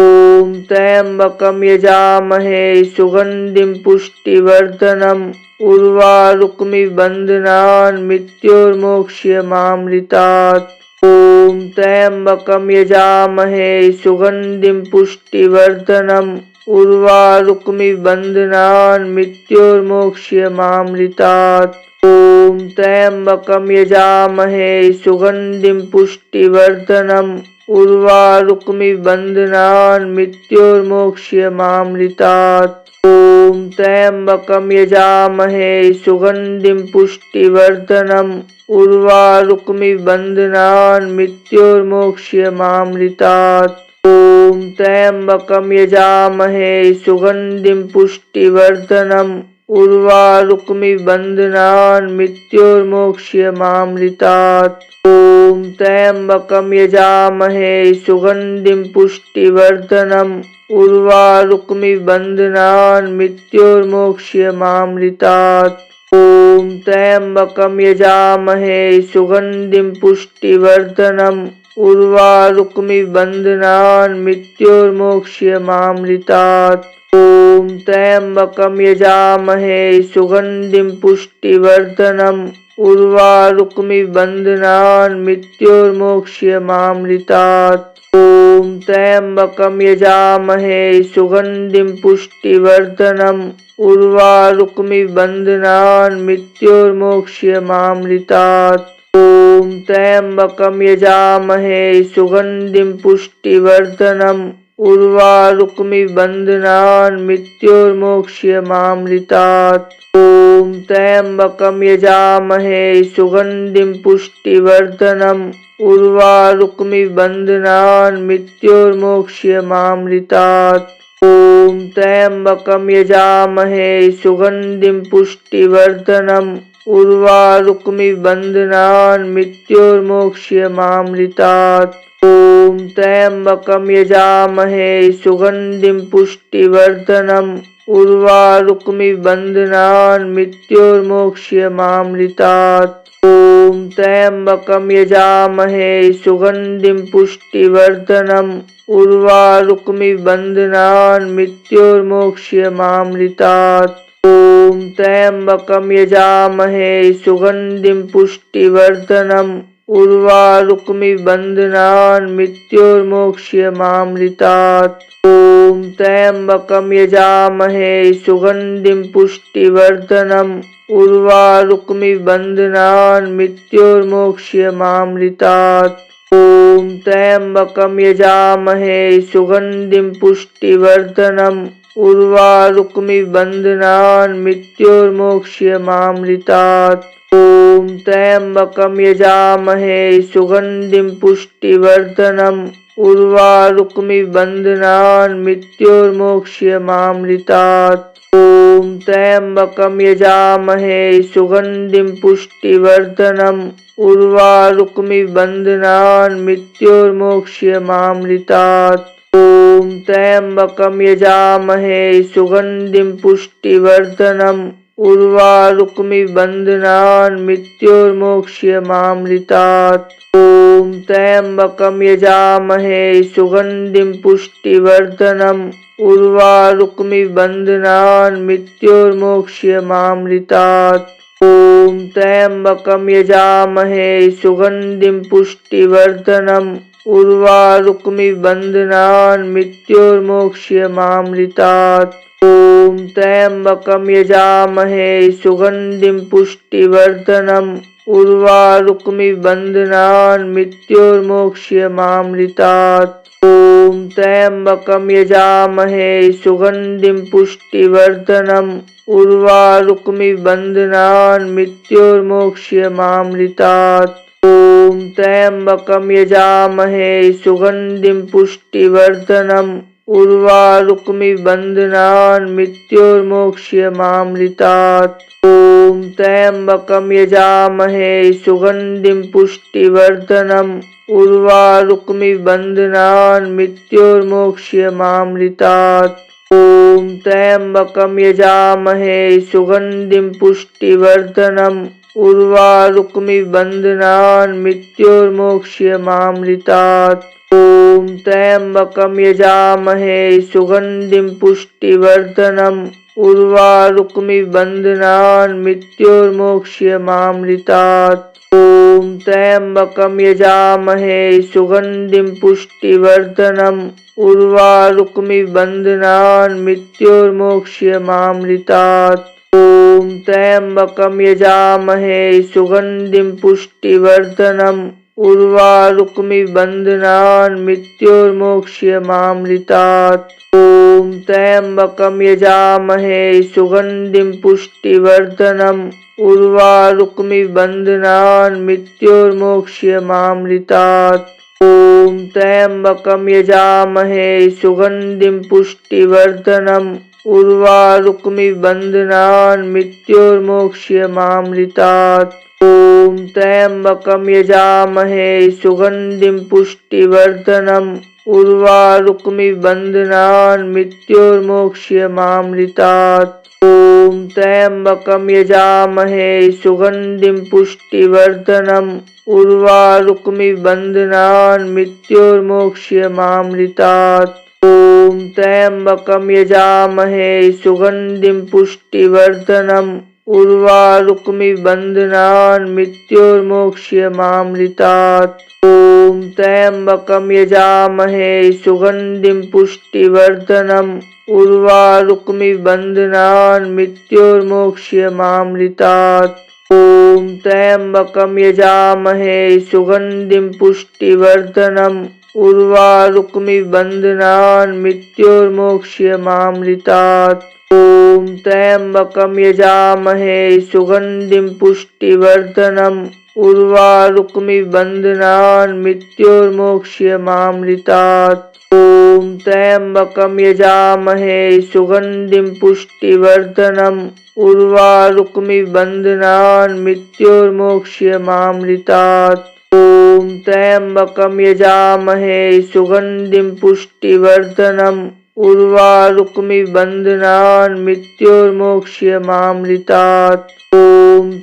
त्र्यम्बकं यजामहे सुगन्धिं पुष्टिवर्धनम् उर्वारुकमिबन्धनान् मृत्योर्मोक्ष्यमामृतात्। ॐ त्र्यम्बकं यजामहे सुगन्धिं पुष्टिवर्धनम् उर्वारुकमिबन्धनान् मृत्योर्मोक्ष्यमामृतात्। ॐ त्र्यम्बकं यजामहे सुगन्धिं पुष्टिवर्धनम् उर्वारुकमिबन्धनान् मृत्योर्मोक्ष्यमामृतात्। ॐ त्र्यम्बकं यजामहे सुगन्धिं पुष्टिवर्धनम् उर्वारुकमिबन्धनान् मृत्योर्मोक्ष्यमामृतात्। ॐ त्र्यम्बकं यजामहे सुगन्धिं पुष्टिवर्धनम् उर्वारुकमिबन्धनान् मृत्योर्मोक्ष्यमामृतात्। ॐ त्र्यम्बकं यजामहे सुगन्धिं पुष्टिवर्धनम् उर्वारुकमिबन्धनान् मृत्योर्मोक्ष्यमामृतात्। ॐ त्र्यम्बकं यजामहे सुगन्धिं पुष्टिवर्धनम् उर्वारुकमिबन्धनान् मृत्योर्मोक्ष्यमामृतात्। ॐ त्र्यम्बकं यजामहे सुगन्धिं पुष्टिवर्धनम् उर्वारुकमिबन्धनान् मृत्योर्मोक्ष्यमामृतात्। ॐ त्र्यम्बकं यजामहे सुगन्धिं पुष्टिवर्धनम् उर्वारुकमिबन्धनान् मृत्योर्मोक्ष्यमामृतात्। ॐ त्र्यम्बकं यजामहे सुगन्धिं पुष्टिवर्धनम् उर्वारुकमिबन्धनान् मृत्योर्मोक्ष्यमामृतात्। ॐ त्र्यम्बकं यजामहे सुगन्धिं पुष्टिवर्धनम् उर्वारुकमिबन्धनान् मृत्योर्मोक्ष्यमामृतात्। ॐ त्र्यम्बकं यजामहे सुगन्धिं पुष्टिवर्धनम् उर्वारुकमिबन्धनान् मृत्योर्मोक्ष्यमामृतात्। ॐ त्र्यम्बकं यजामहे सुगन्धिं पुष्टिवर्धनम् उर्वारुकमिबन्धनान् मृत्योर्मोक्ष्यमामृतात्। ॐ त्र्यम्बकं यजामहे सुगन्धिं पुष्टिवर्धनम् उर्वारुकमिबन्धनान् मृत्योर्मोक्ष्यमामृतात्। ॐ त्र्यम्बकं यजामहे सुगन्धिं पुष्टिवर्धनम् उर्वारुकमिबन्धनान् मृत्योर्मोक्ष्यमामृतात्। ॐ त्र्यम्बकं यजामहे सुगन्धिं पुष्टिवर्धनम् उर्वारुकमिबन्धनान् मृत्योर्मोक्ष्यमामृतात्। ॐ त्र्यम्बकं यजामहे सुगन्धिं पुष्टिवर्धनम् उर्वारुकमिबन्धनान् मृत्योर्मोक्ष्यमामृतात्। ॐ त्र्यम्बकं यजामहे सुगन्धिं पुष्टिवर्धनम् उर्वारुकमिबन्धनान् मृत्योर्मोक्ष्यमामृतात्। ॐ त्र्यम्बकं यजामहे सुगन्धिं पुष्टिवर्धनम् उर्वारुकमिव बन्धनान् मृत्योर्मोक्ष्यमामृतात्। ॐ त्र्यम्बकं यजामहे सुगन्धिं पुष्टिवर्धनम् उर्वारुकमिव बन्धनान् मृत्योर्मोक्ष्यमामृतात्। ॐ त्र्यम्बकं यजामहे सुगन्धिं पुष्टिवर्धनम् उर्वारुकमिव बन्धनान् मृत्योर्मोक्ष्यमामृतात्। ॐ त्र्यम्बकं यजामहे सुगन्धिं पुष्टिवर्धनम् उर्वारुकमिव बन्धनान् मृत्योर्मोक्ष्यमामृतात्। ॐ त्र्यम्बकं यजामहे सुगन्धिं पुष्टिवर्धनम् उर्वारुकमिव बन्धनान् मृत्योर्मोक्ष्यमामृतात्। ॐ त्र्यम्बकं यजामहे सुगन्धिं पुष्टिवर्धनम् उर्वारुकमिव बन्धनान् मृत्योर्मोक्ष्यमामृतात्। ॐ त्र्यम्बकं यजामहे सुगन्धिं पुष्टिवर्धनम् उर्वारुकमिव बन्धनान् मृत्योर्मोक्ष्यमामृतात्। ॐ त्र्यम्बकं यजामहे सुगन्धिं पुष्टिवर्धनम् उर्वारुकमिव बन्धनान् मृत्योर्मोक्ष्यमामृतात्। ॐ त्र्यम्बकं यजामहे सुगन्धिं पुष्टिवर्धनम् उर्वारुकमिव बन्धनान् मृत्योर्मोक्ष्यमामृतात्। ॐ त्र्यम्बकं यजामहे सुगन्धिं पुष्टिवर्धनम् उर्वारुकमिव बन्धनान् मृत्योर्मोक्ष्यमामृतात्। ॐ त्र्यम्बकं यजामहे सुगन्धिं पुष्टिवर्धनम् उर्वारुकमिव बन्धनान् मृत्योर्मोक्ष्यमामृतात्। ॐ त्र्यम्बकं यजामहे सुगन्धिं पुष्टिवर्धनम् उर्वारुकमिव बन्धनान् मृत्योर्मोक्ष्यमामृतात्। ॐ त्र्यम्बकं यजामहे सुगन्धिं पुष्टिवर्धनम् उर्वारुकमिव बन्धनान् मृत्योर्मोक्ष्यमामृतात्। ॐ त्र्यम्बकं यजामहे सुगन्धिं पुष्टिवर्धनम् उर्वारुकमिव बन्धनान् मृत्योर्मोक्ष्यमामृतात्। ॐ त्र्यम्बकं यजामहे सुगन्धिं पुष्टिवर्धनम् उर्वारुकमिव बन्धनान् मृत्योर्मोक्ष्यमामृतात्। ॐ त्र्यम्बकं यजामहे सुगन्धिं पुष्टिवर्धनम् उर्वारुकमिव बन्धनान् मृत्योर्मोक्ष्यमामृतात्। ॐ त्र्यम्बकं यजामहे सुगन्धिं पुष्टिवर्धनम् उर्वारुकमिव बन्धनान् मृत्योर्मोक्ष्यमामृतात्। ॐ त्र्यम्बकं यजामहे सुगन्धिं पुष्टिवर्धनम् उर्वारुकमिव बन्धनान् मृत्योर्मोक्ष्यमामृतात्। ॐ त्र्यम्बकं यजामहे सुगन्धिं पुष्टिवर्धनम् उर्वारुकमिव बन्धनान् मृत्योर्मोक्ष्यमामृतात्। ॐ त्र्यम्बकं यजामहे सुगन्धिं पुष्टिवर्धनम् उर्वारुकमिव बन्धनान् मृत्योर्मोक्ष्यमामृतात्। ॐ त्र्यम्बकं यजामहे सुगन्धिं पुष्टिवर्धनम् उर्वारुकमिव बन्धनान् मृत्योर्मोक्ष्यमामृतात्। ॐ त्र्यम्बकं यजामहे सुगन्धिं पुष्टिवर्धनम् उर्वारुकमिव बन्धनान् मृत्योर्मोक्ष्यमामृतात्। ॐ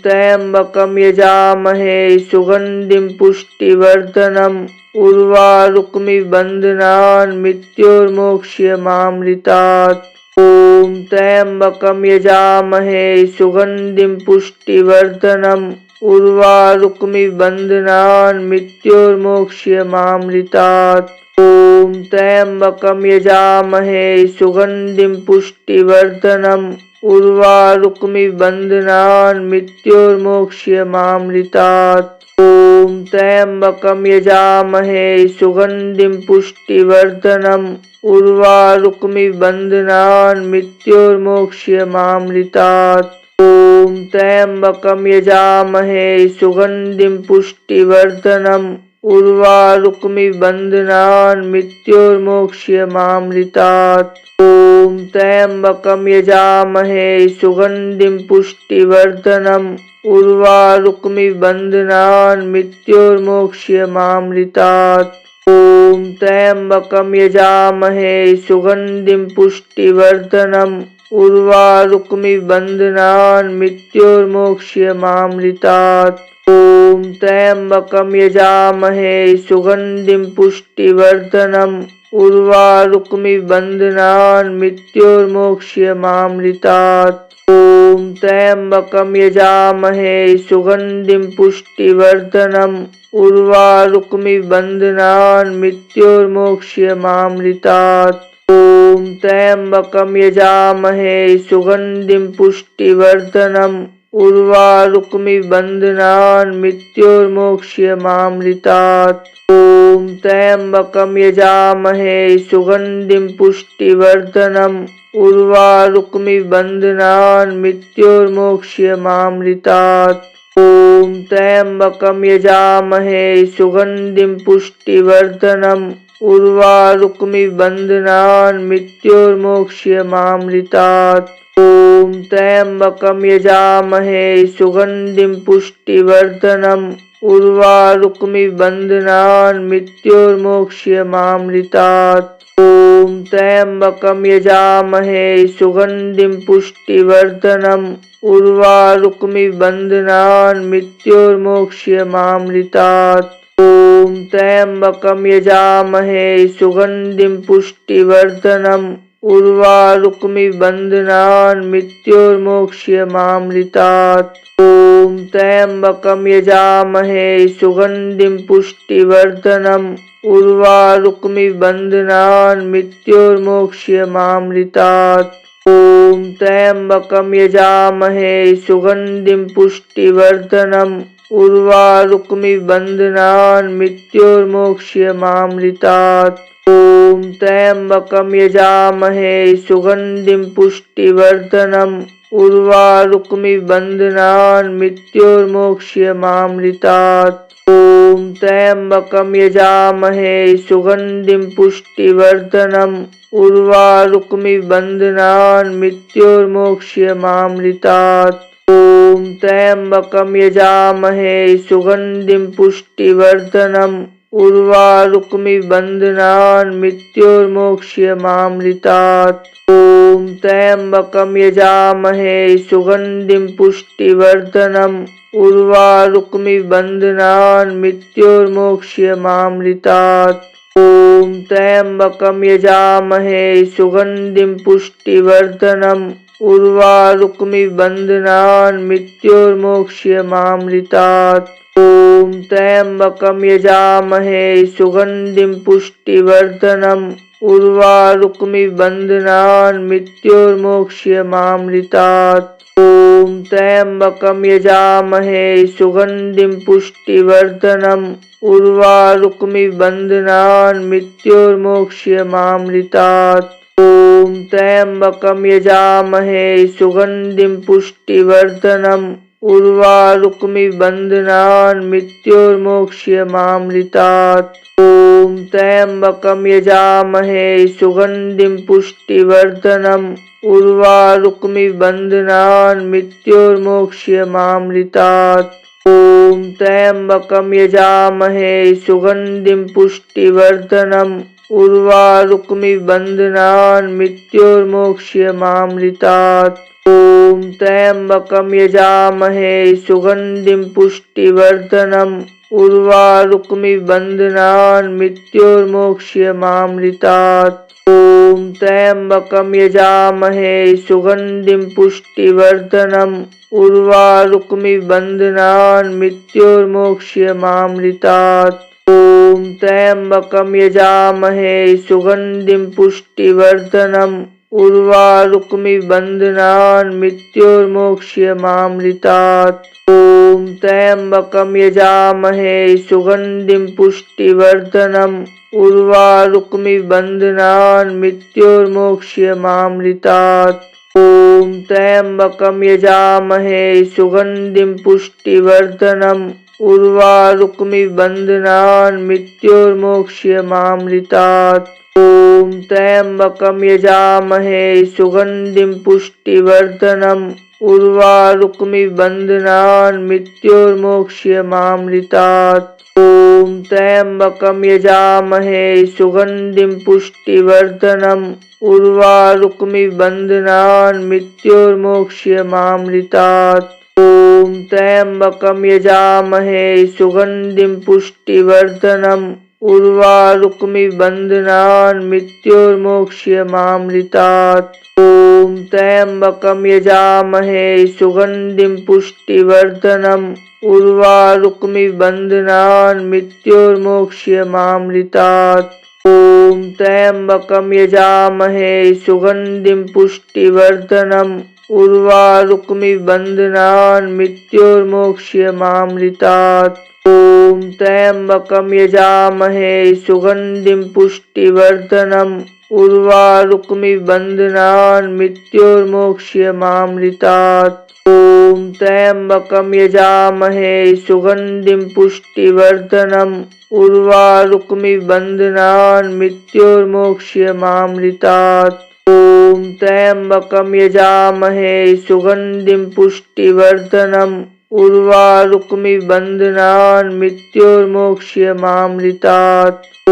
त्र्यम्बकं यजामहे सुगन्धिं पुष्टिवर्धनम् उर्वारुकमिव बन्धनान् मृत्योर्मोक्ष्यमामृतात्। ॐ त्र्यम्बकं यजामहे सुगन्धिं पुष्टिवर्धनम् उर्वारुकमिव बन्धनान् मृत्योर्मोक्ष्यमामृतात्। ॐ त्र्यम्बकं यजामहे सुगन्धिं पुष्टिवर्धनम् उर्वारुकमिव बन्धनान् मृत्योर्मोक्ष्यमामृतात्। ॐ त्र्यम्बकं यजामहे सुगन्धिं पुष्टिवर्धनम् उर्वारुकमिव बन्धनान् मृत्योर्मोक्ष्यमामृतात्। ॐ त्र्यम्बकं यजामहे सुगन्धिं पुष्टिवर्धनम् उर्वारुकमिव बन्धनान् मृत्योर्मोक्ष्यमामृतात्। ॐ त्र्यम्बकं यजामहे सुगन्धिं पुष्टिवर्धनम् उर्वारुकमिव बन्धनान् मृत्योर्मोक्ष्यमामृतात्। ॐ त्र्यम्बकं यजामहे सुगन्धिं पुष्टिवर्धनम् उर्वारुकमिव बन्धनान् मृत्योर्मोक्ष्यमामृतात्। ॐ त्र्यम्बकं यजामहे सुगन्धिं पुष्टिवर्धनम् उर्वारुकमिव बन्धनान् मृत्योर्मोक्ष्यमामृतात्। ॐ त्र्यम्बकं यजामहे सुगन्धिं पुष्टिवर्धनम् उर्वारुकमिव बन्धनान् मृत्योर्मोक्ष्यमामृतात्। ॐ त्र्यम्बकं यजामहे सुगन्धिं पुष्टिवर्धनम् उर्वारुकमिव बन्धनान् मृत्योर्मोक्ष्यमामृतात्। ॐ त्र्यम्बकं यजामहे सुगन्धिं पुष्टिवर्धनम् उर्वारुकमिव बन्धनान् मृत्योर्मोक्ष्यमामृतात्। ॐ त्र्यम्बकं यजामहे सुगन्धिं पुष्टिवर्धनम् उर्वारुकमिव बन्धनान् मृत्योर्मोक्ष्यमामृतात्। ॐ त्र्यम्बकं यजामहे सुगन्धिं पुष्टिवर्धनम् उर्वारुकमिव बन्धनान् मृत्योर्मोक्ष्यमामृतात्। ॐ त्र्यम्बकं यजामहे सुगन्धिं पुष्टिवर्धनम् उर्वारुकमिव बन्धनान् मृत्योर्मोक्ष्यमामृतात्। ॐ त्र्यम्बकं यजामहे सुगन्धिं पुष्टिवर्धनम् उर्वारुकमिव बन्धनान् मृत्योर्मोक्ष्यमामृतात्। ॐ त्र्यम्बकं यजामहे सुगन्धिं पुष्टिवर्धनम् उर्वारुकमिव बन्धनान् मृत्योर्मोक्ष्यमामृतात्। ॐ त्र्यम्बकं यजामहे सुगन्धिं पुष्टिवर्धनम् उर्वारुकमिव बन्धनान् मृत्योर्मोक्ष्यमामृतात्। ॐ त्र्यम्बकं यजामहे सुगन्धिं पुष्टिवर्धनम् उर्वारुकमिव बन्धनान् मृत्योर्मोक्ष्यमामृतात्। ॐ त्र्यम्बकं यजामहे सुगन्धिं पुष्टिवर्धनम् उर्वारुकमिव बन्धनान् मृत्योर्मोक्ष्यमामृतात्। ॐ त्र्यम्बकं यजामहे सुगन्धिं पुष्टिवर्धनम् उर्वारुकमिव बन्धनान् मृत्योर्मोक्ष्यमामृतात्। ॐ त्र्यम्बकं यजामहे सुगन्धिं पुष्टिवर्धनम् उर्वारुकमिव बन्धनान् मृत्योर्मोक्ष्यमामृतात्। ॐ त्र्यम्बकं यजामहे सुगन्धिं पुष्टिवर्धनम् उर्वारुकमिव बन्धनान् मृत्योर्मोक्ष्यमामृतात्। ॐ त्र्यम्बकं यजामहे सुगन्धिं पुष्टिवर्धनम् उर्वारुकमिव बन्धनान् मृत्योर्मोक्ष्यमामृतात्। ॐ त्र्यम्बकं यजामहे सुगन्धिं पुष्टिवर्धनम् उर्वारुकमिव बन्धनान् मृत्योर्मोक्ष्यमामृतात्। ॐ त्र्यम्बकं यजामहे सुगन्धिं पुष्टिवर्धनम् उर्वारुकमिव बन्धनान् मृत्योर्मोक्ष्यमामृतात्। ॐ त्र्यम्बकं यजामहे सुगन्धिं पुष्टिवर्धनम् उर्वारुकमिव बन्धनान् मृत्योर्मोक्ष्यमामृतात्। ॐ त्र्यम्बकं यजामहे सुगन्धिं पुष्टिवर्धनम् उर्वारुकमिव बन्धनान् मृत्योर्मोक्ष्यमामृतात्। ॐ त्र्यम्बकं यजामहे सुगन्धिं पुष्टिवर्धनम् उर्वारुकमिव बन्धनान् मृत्योर्मोक्ष्यमामृतात्। ॐ त्र्यम्बकं यजामहे सुगन्धिं पुष्टिवर्धनम् उर्वारुकमिव बन्धनान् मृत्योर्मोक्ष्यमामृतात्। ॐ त्र्यम्बकं यजामहे सुगन्धिं पुष्टिवर्धनम् उर्वारुकमिव बन्धनान् मृत्योर्मोक्ष्यमामृतात्। ॐ त्र्यम्बकं यजामहे सुगन्धिं पुष्टिवर्धनम् उर्वारुकमिव बन्धनान् मृत्योर्मोक्ष्यमामृतात्। ॐ त्र्यम्बकं यजामहे सुगन्धिं पुष्टिवर्धनम् उर्वारुकमिव बन्धनान् मृत्योर्मोक्ष्यमामृतात्। ॐ त्र्यम्बकं यजामहे सुगन्धिं पुष्टिवर्धनम् उर्वारुकमिव बन्धनान् मृत्योर्मोक्ष्यमामृतात्। ॐ त्र्यम्बकं यजामहे सुगन्धिं पुष्टिवर्धनम् उर्वारुकमिव बन्धनान् मृत्योर्मोक्ष्यमामृतात्। ॐ त्र्यम्बकं यजामहे सुगन्धिं पुष्टिवर्धनम् उर्वारुकमिव बन्धनान् मृत्योर्मोक्ष्यमामृतात्। ॐ त्र्यम्बकं यजामहे सुगन्धिं पुष्टिवर्धनम् उर्वारुकमिव बन्धनान् मृत्योर्मोक्ष्यमामृतात्। ॐ त्र्यम्बकं यजामहे सुगन्धिं पुष्टिवर्धनम् उर्वारुकमिव बन्धनान् मृत्योर्मोक्ष्यमामृतात्। ॐ त्र्यम्बकं यजामहे सुगन्धिं पुष्टिवर्धनम् उर्वारुकमिव बन्धनान् मृत्योर्मोक्ष्यमामृतात्। ॐ त्र्यम्बकं यजामहे सुगन्धिं पुष्टिवर्धनम् उर्वारुकमिव बन्धनान् मृत्योर्मोक्ष्यमामृतात्। ॐ त्र्यम्बकं यजामहे सुगन्धिं पुष्टिवर्धनम् उर्वारुकमिव बन्धनान् मृत्योर्मोक्ष्यमामृतात्। ॐ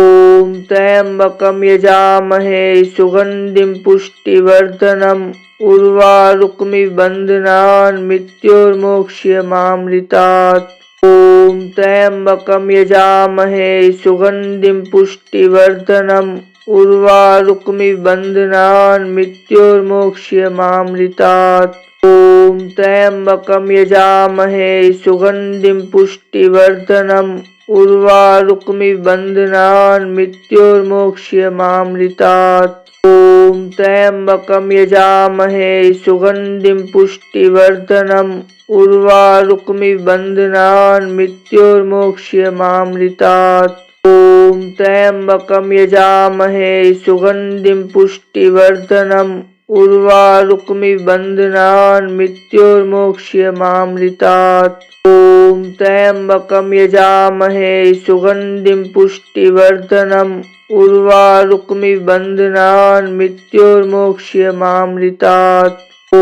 त्र्यम्बकं यजामहे सुगन्धिं पुष्टिवर्धनम् उर्वारुकमिव बन्धनान् मृत्योर्मोक्ष्यमामृतात्। ॐ त्र्यम्बकं यजामहे सुगन्धिं पुष्टिवर्धनम् उर्वारुकमिव बन्धनान् मृत्योर्मोक्ष्यमामृतात्। ॐ त्र्यम्बकं यजामहे सुगन्धिं पुष्टिवर्धनम् उर्वारुकमिव बन्धनान् मृत्योर्मोक्ष्यमामृतात्। ॐ त्र्यम्बकं यजामहे सुगन्धिं पुष्टिवर्धनम् उर्वारुकमिव बन्धनान् मृत्योर्मोक्ष्यमामृतात्। ॐ त्र्यम्बकं यजामहे सुगन्धिं पुष्टिवर्धनम् उर्वारुकमिव बन्धनान् मृत्योर्मोक्ष्यमामृतात्। ॐ त्र्यम्बकं यजामहे सुगन्धिं पुष्टिवर्धनम् उर्वारुकमिव बन्धनान् मृत्योर्मोक्ष्यमामृतात्। ॐ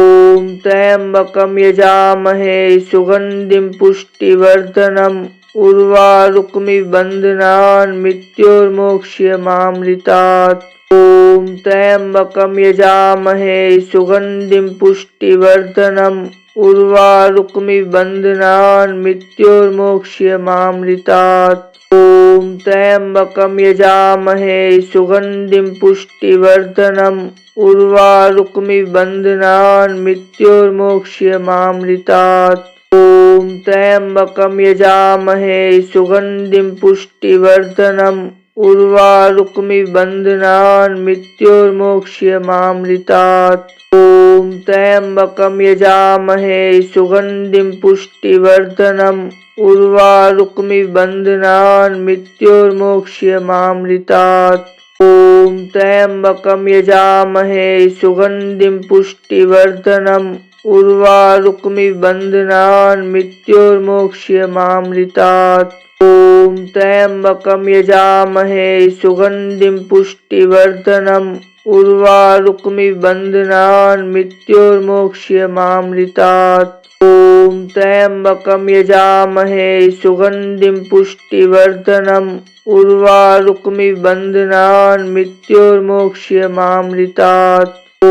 त्र्यम्बकं यजामहे सुगन्धिं पुष्टिवर्धनम् उर्वारुकमिव बन्धनान् मृत्योर्मोक्ष्यमामृतात्। ॐ त्र्यम्बकं यजामहे सुगन्धिं पुष्टिवर्धनम् उर्वारुकमिव बन्धनान् मृत्योर्मोक्ष्यमामृतात्। ॐ त्र्यम्बकं यजामहे सुगन्धिं पुष्टिवर्धनम् उर्वारुकमिव बन्धनान् मृत्योर्मोक्ष्यमामृतात्। ॐ त्र्यम्बकं यजामहे सुगन्धिं पुष्टिवर्धनम् उर्वारुकमिव बन्धनान् मृत्योर्मोक्ष्यमामृतात्। ॐ त्र्यम्बकं यजामहे सुगन्धिं पुष्टिवर्धनम् उर्वारुकमिव बन्धनान् मृत्योर्मोक्ष्यमामृतात्। ॐ त्र्यम्बकं यजामहे सुगन्धिं पुष्टिवर्धनम् उर्वारुकमिव बन्धनान् मृत्योर्मोक्ष्यमामृतात्। ॐ त्र्यम्बकं यजामहे सुगन्धिं पुष्टिवर्धनम् उर्वारुकमिव बन्धनान् मृत्योर्मोक्ष्यमामृतात्। ॐ त्र्यम्बकं यजामहे सुगन्धिं पुष्टिवर्धनम् उर्वारुकमिव बन्धनान् मृत्योर्मोक्ष्यमामृतात्। ॐ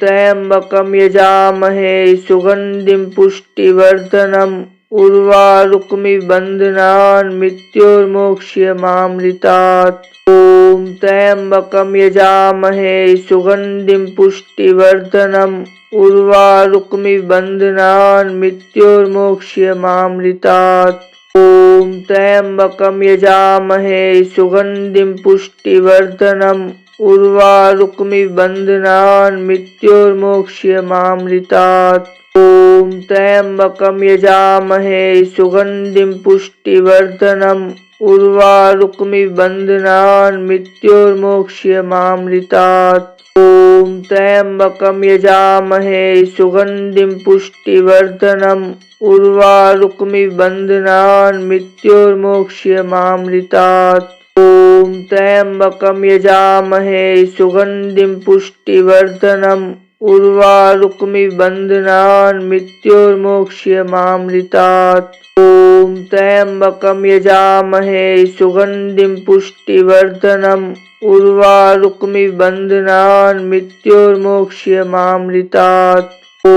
त्र्यम्बकं यजामहे सुगन्धिं पुष्टिवर्धनम् उर्वारुकमिव बन्धनान् मृत्योर्मोक्ष्यमामृतात्। ॐ त्र्यम्बकं यजामहे सुगन्धिं पुष्टिवर्धनम् उर्वारुकमिव बन्धनान् मृत्योर्मोक्ष्यमामृतात्। ॐ त्र्यम्बकं यजामहे सुगन्धिं पुष्टिवर्धनम् उर्वारुकमिव बन्धनान् मृत्योर्मोक्ष्यमामृतात्। ॐ त्र्यम्बकं यजामहे सुगन्धिं पुष्टिवर्धनम् उर्वारुकमिव बन्धनान् मृत्योर्मोक्ष्यमामृतात्। ॐ त्र्यम्बकं यजामहे सुगन्धिं पुष्टिवर्धनम् उर्वारुकमिव बन्धनान् मृत्योर्मोक्ष्यमामृतात्। ॐ त्र्यम्बकं यजामहे सुगन्धिं पुष्टिवर्धनम् उर्वारुकमिव बन्धनान् मृत्योर्मोक्ष्यमामृतात्। ॐ त्र्यम्बकं यजामहे सुगन्धिं पुष्टिवर्धनम् उर्वारुकमिव बन्धनान् मृत्योर्मोक्ष्यमामृतात्। ॐ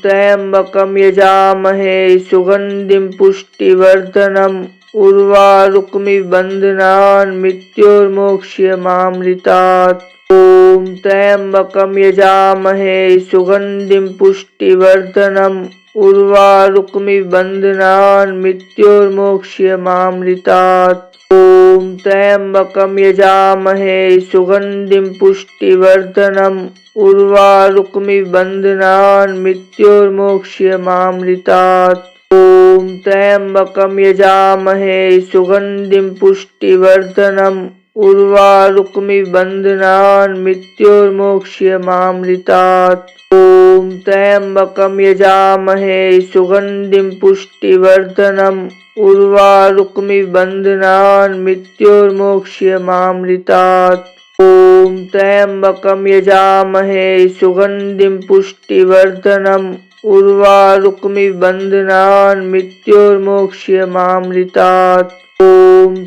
त्र्यम्बकं यजामहे सुगन्धिं पुष्टिवर्धनम् उर्वारुकमिव बन्धनान् मृत्योर्मोक्ष्यमामृतात्। ॐ त्र्यम्बकं यजामहे सुगन्धिं पुष्टिवर्धनम् उर्वारुकमिव बन्धनान् मृत्योर्मोक्ष्यमामृतात्। ॐ त्र्यम्बकं यजामहे सुगन्धिं पुष्टिवर्धनम् उर्वारुकमिव बन्धनान् मृत्योर्मोक्ष्यमामृतात्। ॐ त्र्यम्बकं यजामहे सुगन्धिं पुष्टिवर्धनम् उर्वारुकमिव बन्धनान् मृत्योर्मोक्ष्यमामृतात्। ॐ त्र्यम्बकं यजामहे सुगन्धिं पुष्टिवर्धनम् उर्वारुकमिव बन्धनान् मृत्योर्मोक्ष्यमामृतात्। ॐ त्र्यम्बकं यजामहे सुगन्धिं पुष्टिवर्धनम् उर्वारुकमिव बन्धनान् मृत्योर्मोक्ष्यमामृतात्। ॐ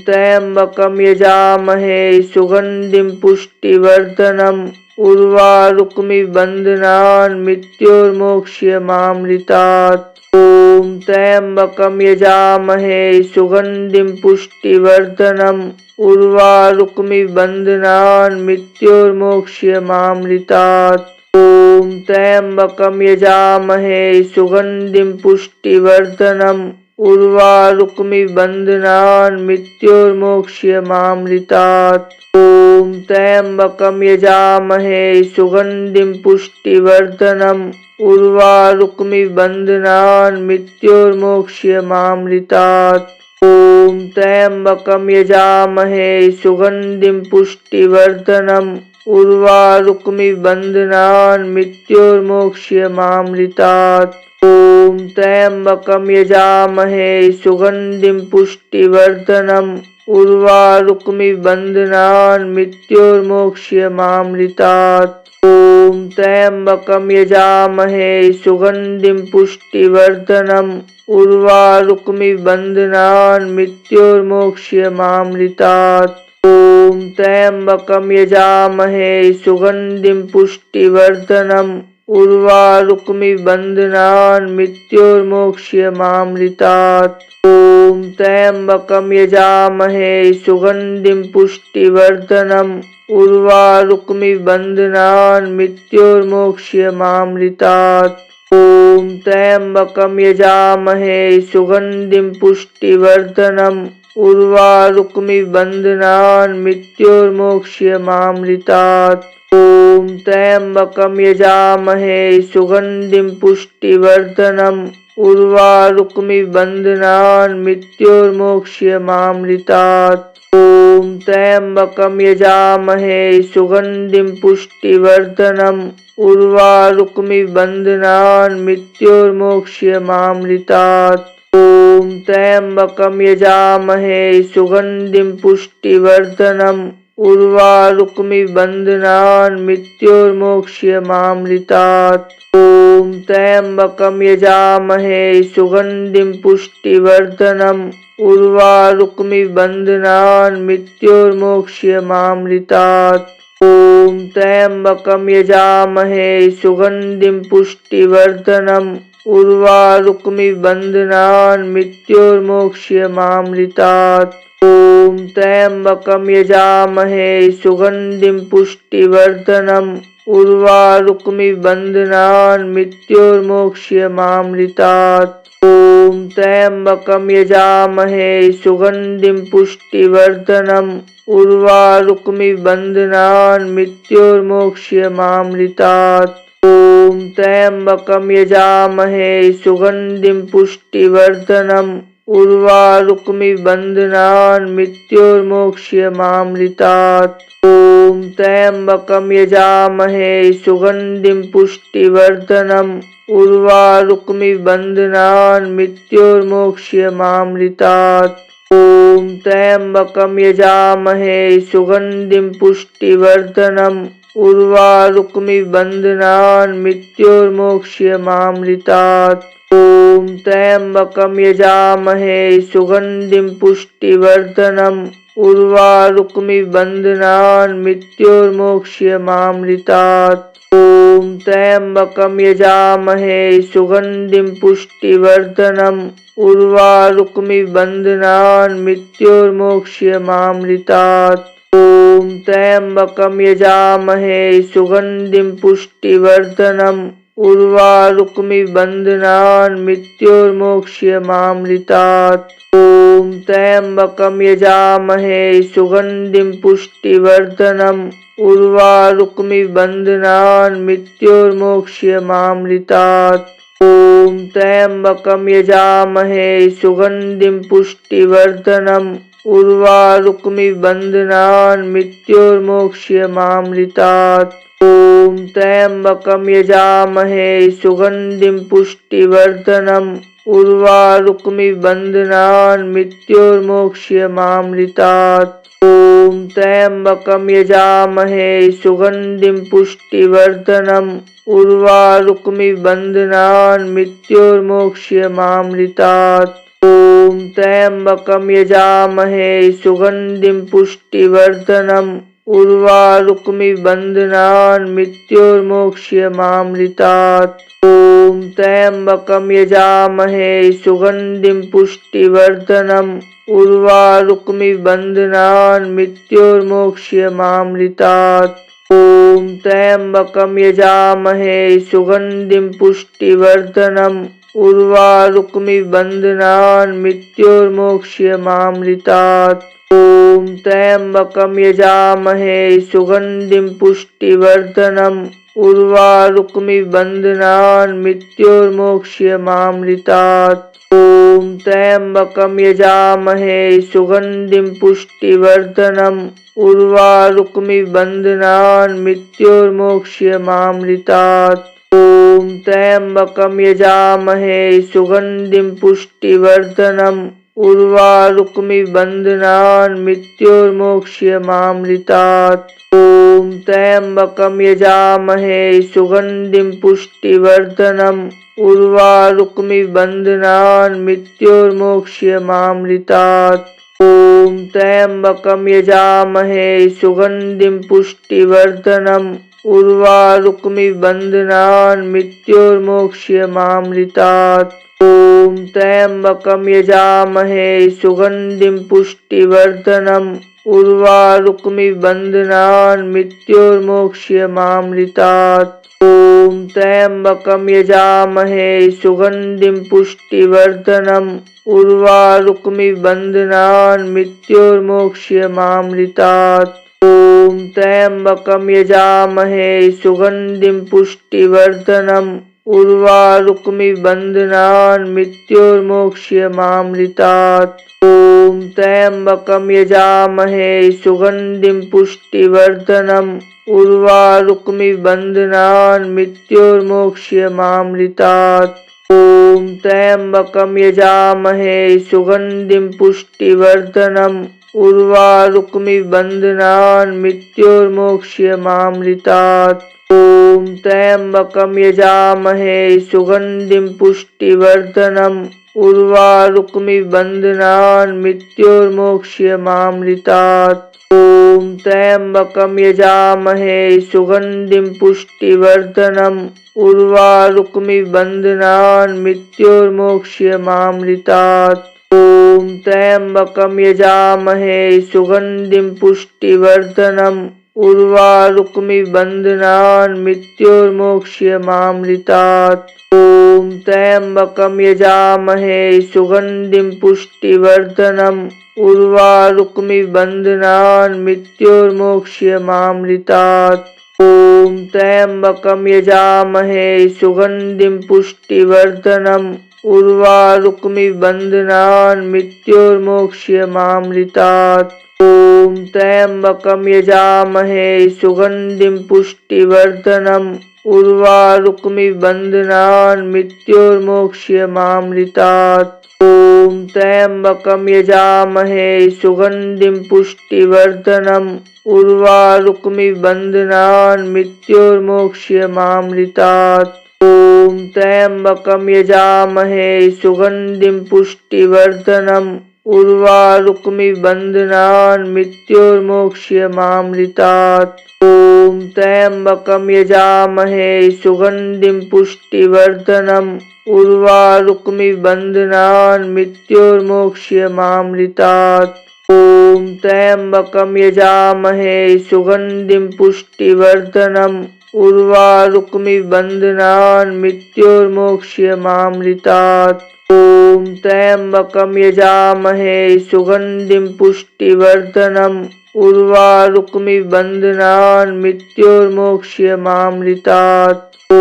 त्र्यम्बकं यजामहे सुगन्धिं पुष्टिवर्धनम् उर्वारुकमिव बन्धनान् मृत्योर्मोक्ष्यमामृतात्। ॐ त्र्यम्बकं यजामहे सुगन्धिं पुष्टिवर्धनम् उर्वारुकमिव बन्धनान् मृत्योर्मोक्ष्यमामृतात्। ॐ त्र्यम्बकं यजामहे सुगन्धिं पुष्टिवर्धनम् उर्वारुकमिव बन्धनान् मृत्योर्मोक्ष्यमामृतात्। ॐ त्र्यम्बकं यजामहे सुगन्धिं पुष्टिवर्धनम् उर्वारुकमिव बन्धनान् मृत्योर्मोक्ष्यमामृतात्। ॐ त्र्यम्बकं यजामहे सुगन्धिं पुष्टिवर्धनम् उर्वारुकमिव बन्धनान् मृत्योर्मोक्ष्यमामृतात्। ॐ त्र्यम्बकं यजामहे सुगन्धिं पुष्टिवर्धनम् उर्वारुकमिव बन्धनान् मृत्योर्मोक्ष्यमामृतात्। ॐ त्र्यम्बकं यजामहे सुगन्धिं पुष्टिवर्धनम् उर्वारुकमिव बन्धनान् मृत्योर्मोक्ष्यमामृतात्। ॐ त्र्यम्बकं यजामहे सुगन्धिं पुष्टिवर्धनम् उर्वारुकमिव बन्धनान् मृत्योर्मोक्ष्यमामृतात्। ॐ त्र्यम्बकं यजामहे सुगन्धिं पुष्टिवर्धनम् उर्वारुकमिव बन्धनान् मृत्योर्मोक्ष्यमामृतात्। ॐ त्र्यम्बकं यजामहे सुगन्धिं पुष्टिवर्धनम् उर्वारुकमिव बन्धनान् मृत्योर्मोक्ष्यमामृतात्। ॐ त्र्यम्बकं यजामहे सुगन्धिं पुष्टिवर्धनम् उर्वारुकमिव बन्धनान् मृत्योर्मोक्ष्यमामृतात्। ॐ त्र्यम्बकं यजामहे सुगन्धिं पुष्टिवर्धनम् उर्वारुकमिव बन्धनान् मृत्योर्मोक्ष्यमामृतात्। ॐ त्र्यम्बकं यजामहे सुगन्धिं पुष्टिवर्धनम् उर्वारुकमिव बन्धनान् मृत्योर्मोक्ष्यमामृतात्। ॐ त्र्यम्बकं यजामहे सुगन्धिं पुष्टिवर्धनम् उर्वारुकमिव बन्धनान् मृत्योर्मोक्ष्यमामृतात्। ॐ त्र्यम्बकं यजामहे सुगन्धिं पुष्टिवर्धनम् उर्वारुकमिव बन्धनान् मृत्योर्मोक्ष्यमामृतात्। ॐ त्र्यम्बकं यजामहे सुगन्धिं पुष्टिवर्धनम् उर्वारुकमिव बन्धनान् मृत्योर्मोक्ष्यमामृतात्। ॐ त्र्यम्बकं यजामहे सुगन्धिं पुष्टिवर्धनम् उर्वारुकमिव बन्धनान् मृत्योर्मोक्ष्यमामृतात्। ॐ त्र्यम्बकं यजामहे सुगन्धिं पुष्टिवर्धनम् उर्वारुकमिव बन्धनान् मृत्योर्मोक्ष्यमामृतात्। ॐ त्र्यम्बकं यजामहे सुगन्धिं पुष्टिवर्धनम् उर्वारुकमिव बन्धनान् मृत्योर्मोक्ष्यमामृतात्। ॐ त्र्यम्बकं यजामहे सुगन्धिं पुष्टिवर्धनम् उर्वारुकमिव बन्धनान् मृत्योर्मोक्ष्यमामृतात्। ॐ त्र्यम्बकं यजामहे सुगन्धिं पुष्टिवर्धनम् उर्वारुकमिव बन्धनान् मृत्योर्मोक्ष्यमामृतात्। ॐ त्र्यम्बकं यजामहे सुगन्धिं पुष्टिवर्धनम् उर्वारुकमिव बन्धनान् मृत्योर्मोक्ष्यमामृतात्। ॐ त्र्यम्बकं यजामहे सुगन्धिं पुष्टिवर्धनम् उर्वारुकमिव बन्धनान् मृत्योर्मोक्ष्यमामृतात्। ॐ त्र्यम्बकं यजामहे सुगन्धिं पुष्टिवर्धनम् उर्वारुकमिव बन्धनान् मृत्योर्मोक्ष्यमामृतात्। ॐ त्र्यम्बकं यजामहे सुगन्धिं पुष्टिवर्धनम् उर्वारुकमिव बन्धनान् मृत्योर्मोक्ष्यमामृतात्। ॐ त्र्यम्बकं यजामहे सुगन्धिं पुष्टिवर्धनम् उर्वारुकमिव बन्धनान् मृत्योर्मोक्ष्यमामृतात्। ॐ त्र्यम्बकं यजामहे सुगन्धिं पुष्टिवर्धनम् उर्वारुकमिव बन्धनान् मृत्योर्मोक्ष्यमामृतात्। ॐ त्र्यम्बकं यजामहे सुगन्धिं पुष्टिवर्धनम् उर्वारुकमिव बन्धनान् मृत्योर्मोक्ष्यमामृतात्। ॐ त्र्यम्बकं यजामहे सुगन्धिं पुष्टिवर्धनम् उर्वारुकमिव बन्धनान् मृत्योर्मोक्ष्यमामृतात्। ॐ त्र्यम्बकं यजामहे सुगन्धिं पुष्टिवर्धनम् उर्वारुकमिव बन्धनान् मृत्योर्मोक्ष्यमामृतात्। ॐ त्र्यम्बकं यजामहे सुगन्धिं पुष्टिवर्धनम् उर्वारुकमिव बन्धनान् मृत्योर्मोक्ष्यमामृतात्। ॐ त्र्यम्बकं यजामहे सुगन्धिं पुष्टिवर्धनम् उर्वारुकमिव बन्धनान् मृत्योर्मोक्ष्यमामृतात्। ॐ त्र्यम्बकं यजामहे सुगन्धिं पुष्टिवर्धनम् उर्वारुकमिव बन्धनान् मृत्योर्मोक्ष्यमामृतात्। ॐ त्र्यम्बकं यजामहे सुगन्धिं पुष्टिवर्धनम् उर्वारुकमिव बन्धनान् मृत्योर्मोक्ष्यमामृतात्। ॐ त्र्यम्बकं यजामहे सुगन्धिं पुष्टिवर्धनम् उर्वारुकमिव बन्धनान् मृत्योर्मोक्ष्यमामृतात्। ॐ त्र्यम्बकं यजामहे सुगन्धिं पुष्टिवर्धनम् उर्वारुकमिव बन्धनान् मृत्योर्मोक्ष्यमामृतात्। ॐ त्र्यम्बकं यजामहे सुगन्धिं पुष्टिवर्धनम् उर्वारुकमिव बन्धनान् मृत्योर्मोक्ष्यमामृतात्। ॐ त्र्यम्बकं यजामहे सुगन्धिं पुष्टिवर्धनम् उर्वारुकमिव बन्धनान् मृत्योर्मोक्ष्यमामृतात्। ॐ त्र्यम्बकं यजामहे सुगन्धिं पुष्टिवर्धनम् उर्वारुकमिव बन्धनान् मृत्योर्मोक्ष्यमामृतात्। ॐ त्र्यम्बकं यजामहे सुगन्धिं पुष्टिवर्धनम् उर्वारुकमिव बन्धनान् मृत्योर्मोक्ष्यमामृतात्। ॐ त्र्यम्बकं यजामहे सुगन्धिं पुष्टिवर्धनम् उर्वारुकमिव बन्धनान् मृत्योर्मोक्ष्यमामृतात्। ॐ त्र्यम्बकं यजामहे सुगन्धिं पुष्टिवर्धनम् उर्वारुकमिव बन्धनान् मृत्योर्मोक्ष्यमामृतात्। ॐ त्र्यम्बकं यजामहे सुगन्धिं पुष्टिवर्धनम् उर्वारुकमिव बन्धनान् मृत्योर्मोक्ष्यमामृतात्। ॐ त्र्यम्बकं यजामहे सुगन्धिं पुष्टिवर्धनम् उर्वारुकमिव बन्धनान् मृत्योर्मोक्ष्यमामृतात्। ॐ त्र्यम्बकं यजामहे सुगन्धिं पुष्टिवर्धनम् उर्वारुकमिव बन्धनान् मृत्योर्मोक्ष्यमामृतात्। ॐ त्र्यम्बकं यजामहे सुगन्धिं पुष्टिवर्धनम् उर्वारुकमिव बन्धनान् मृत्योर्मोक्ष्यमामृतात्। ॐ त्र्यम्बकं यजामहे सुगन्धिं पुष्टिवर्धनम् उर्वारुकमिव बन्धनान् मृत्योर्मोक्ष्यमामृतात्। ॐ त्र्यम्बकं यजामहे सुगन्धिं पुष्टिवर्धनम् उर्वारुकमिव बन्धनान् मृत्योर्मोक्ष्यमामृतात्। ॐ त्र्यम्बकं यजामहे सुगन्धिं पुष्टिवर्धनम् उर्वारुकमिव बन्धनान् मृत्योर्मोक्ष्यमामृतात्। ॐ त्र्यम्बकं यजामहे सुगन्धिं पुष्टिवर्धनम् उर्वारुकमिव बन्धनान् मृत्योर्मोक्ष्यमामृतात्। ॐ त्र्यम्बकं यजामहे सुगन्धिं पुष्टिवर्धनम् उर्वारुकमिव बन्धनान् मृत्योर्मोक्ष्यमामृतात्। ॐ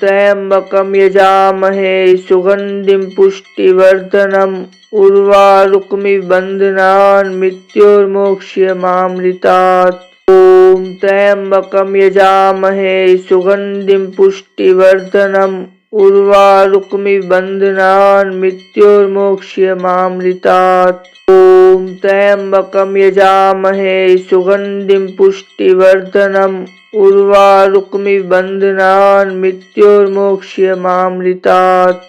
त्र्यम्बकं यजामहे सुगन्धिं पुष्टिवर्धनम् उर्वारुकमिव बन्धनान् मृत्योर्मोक्ष्यमामृतात्। ॐ त्र्यम्बकं यजामहे सुगन्धिं पुष्टिवर्धनम् उर्वारुकमिव बन्धनान् मृत्योर्मोक्ष्यमामृतात्। ॐ त्र्यम्बकं यजामहे सुगन्धिं पुष्टिवर्धनम् उर्वारुकमिव बन्धनान् मृत्योर्मोक्ष्यमामृतात्।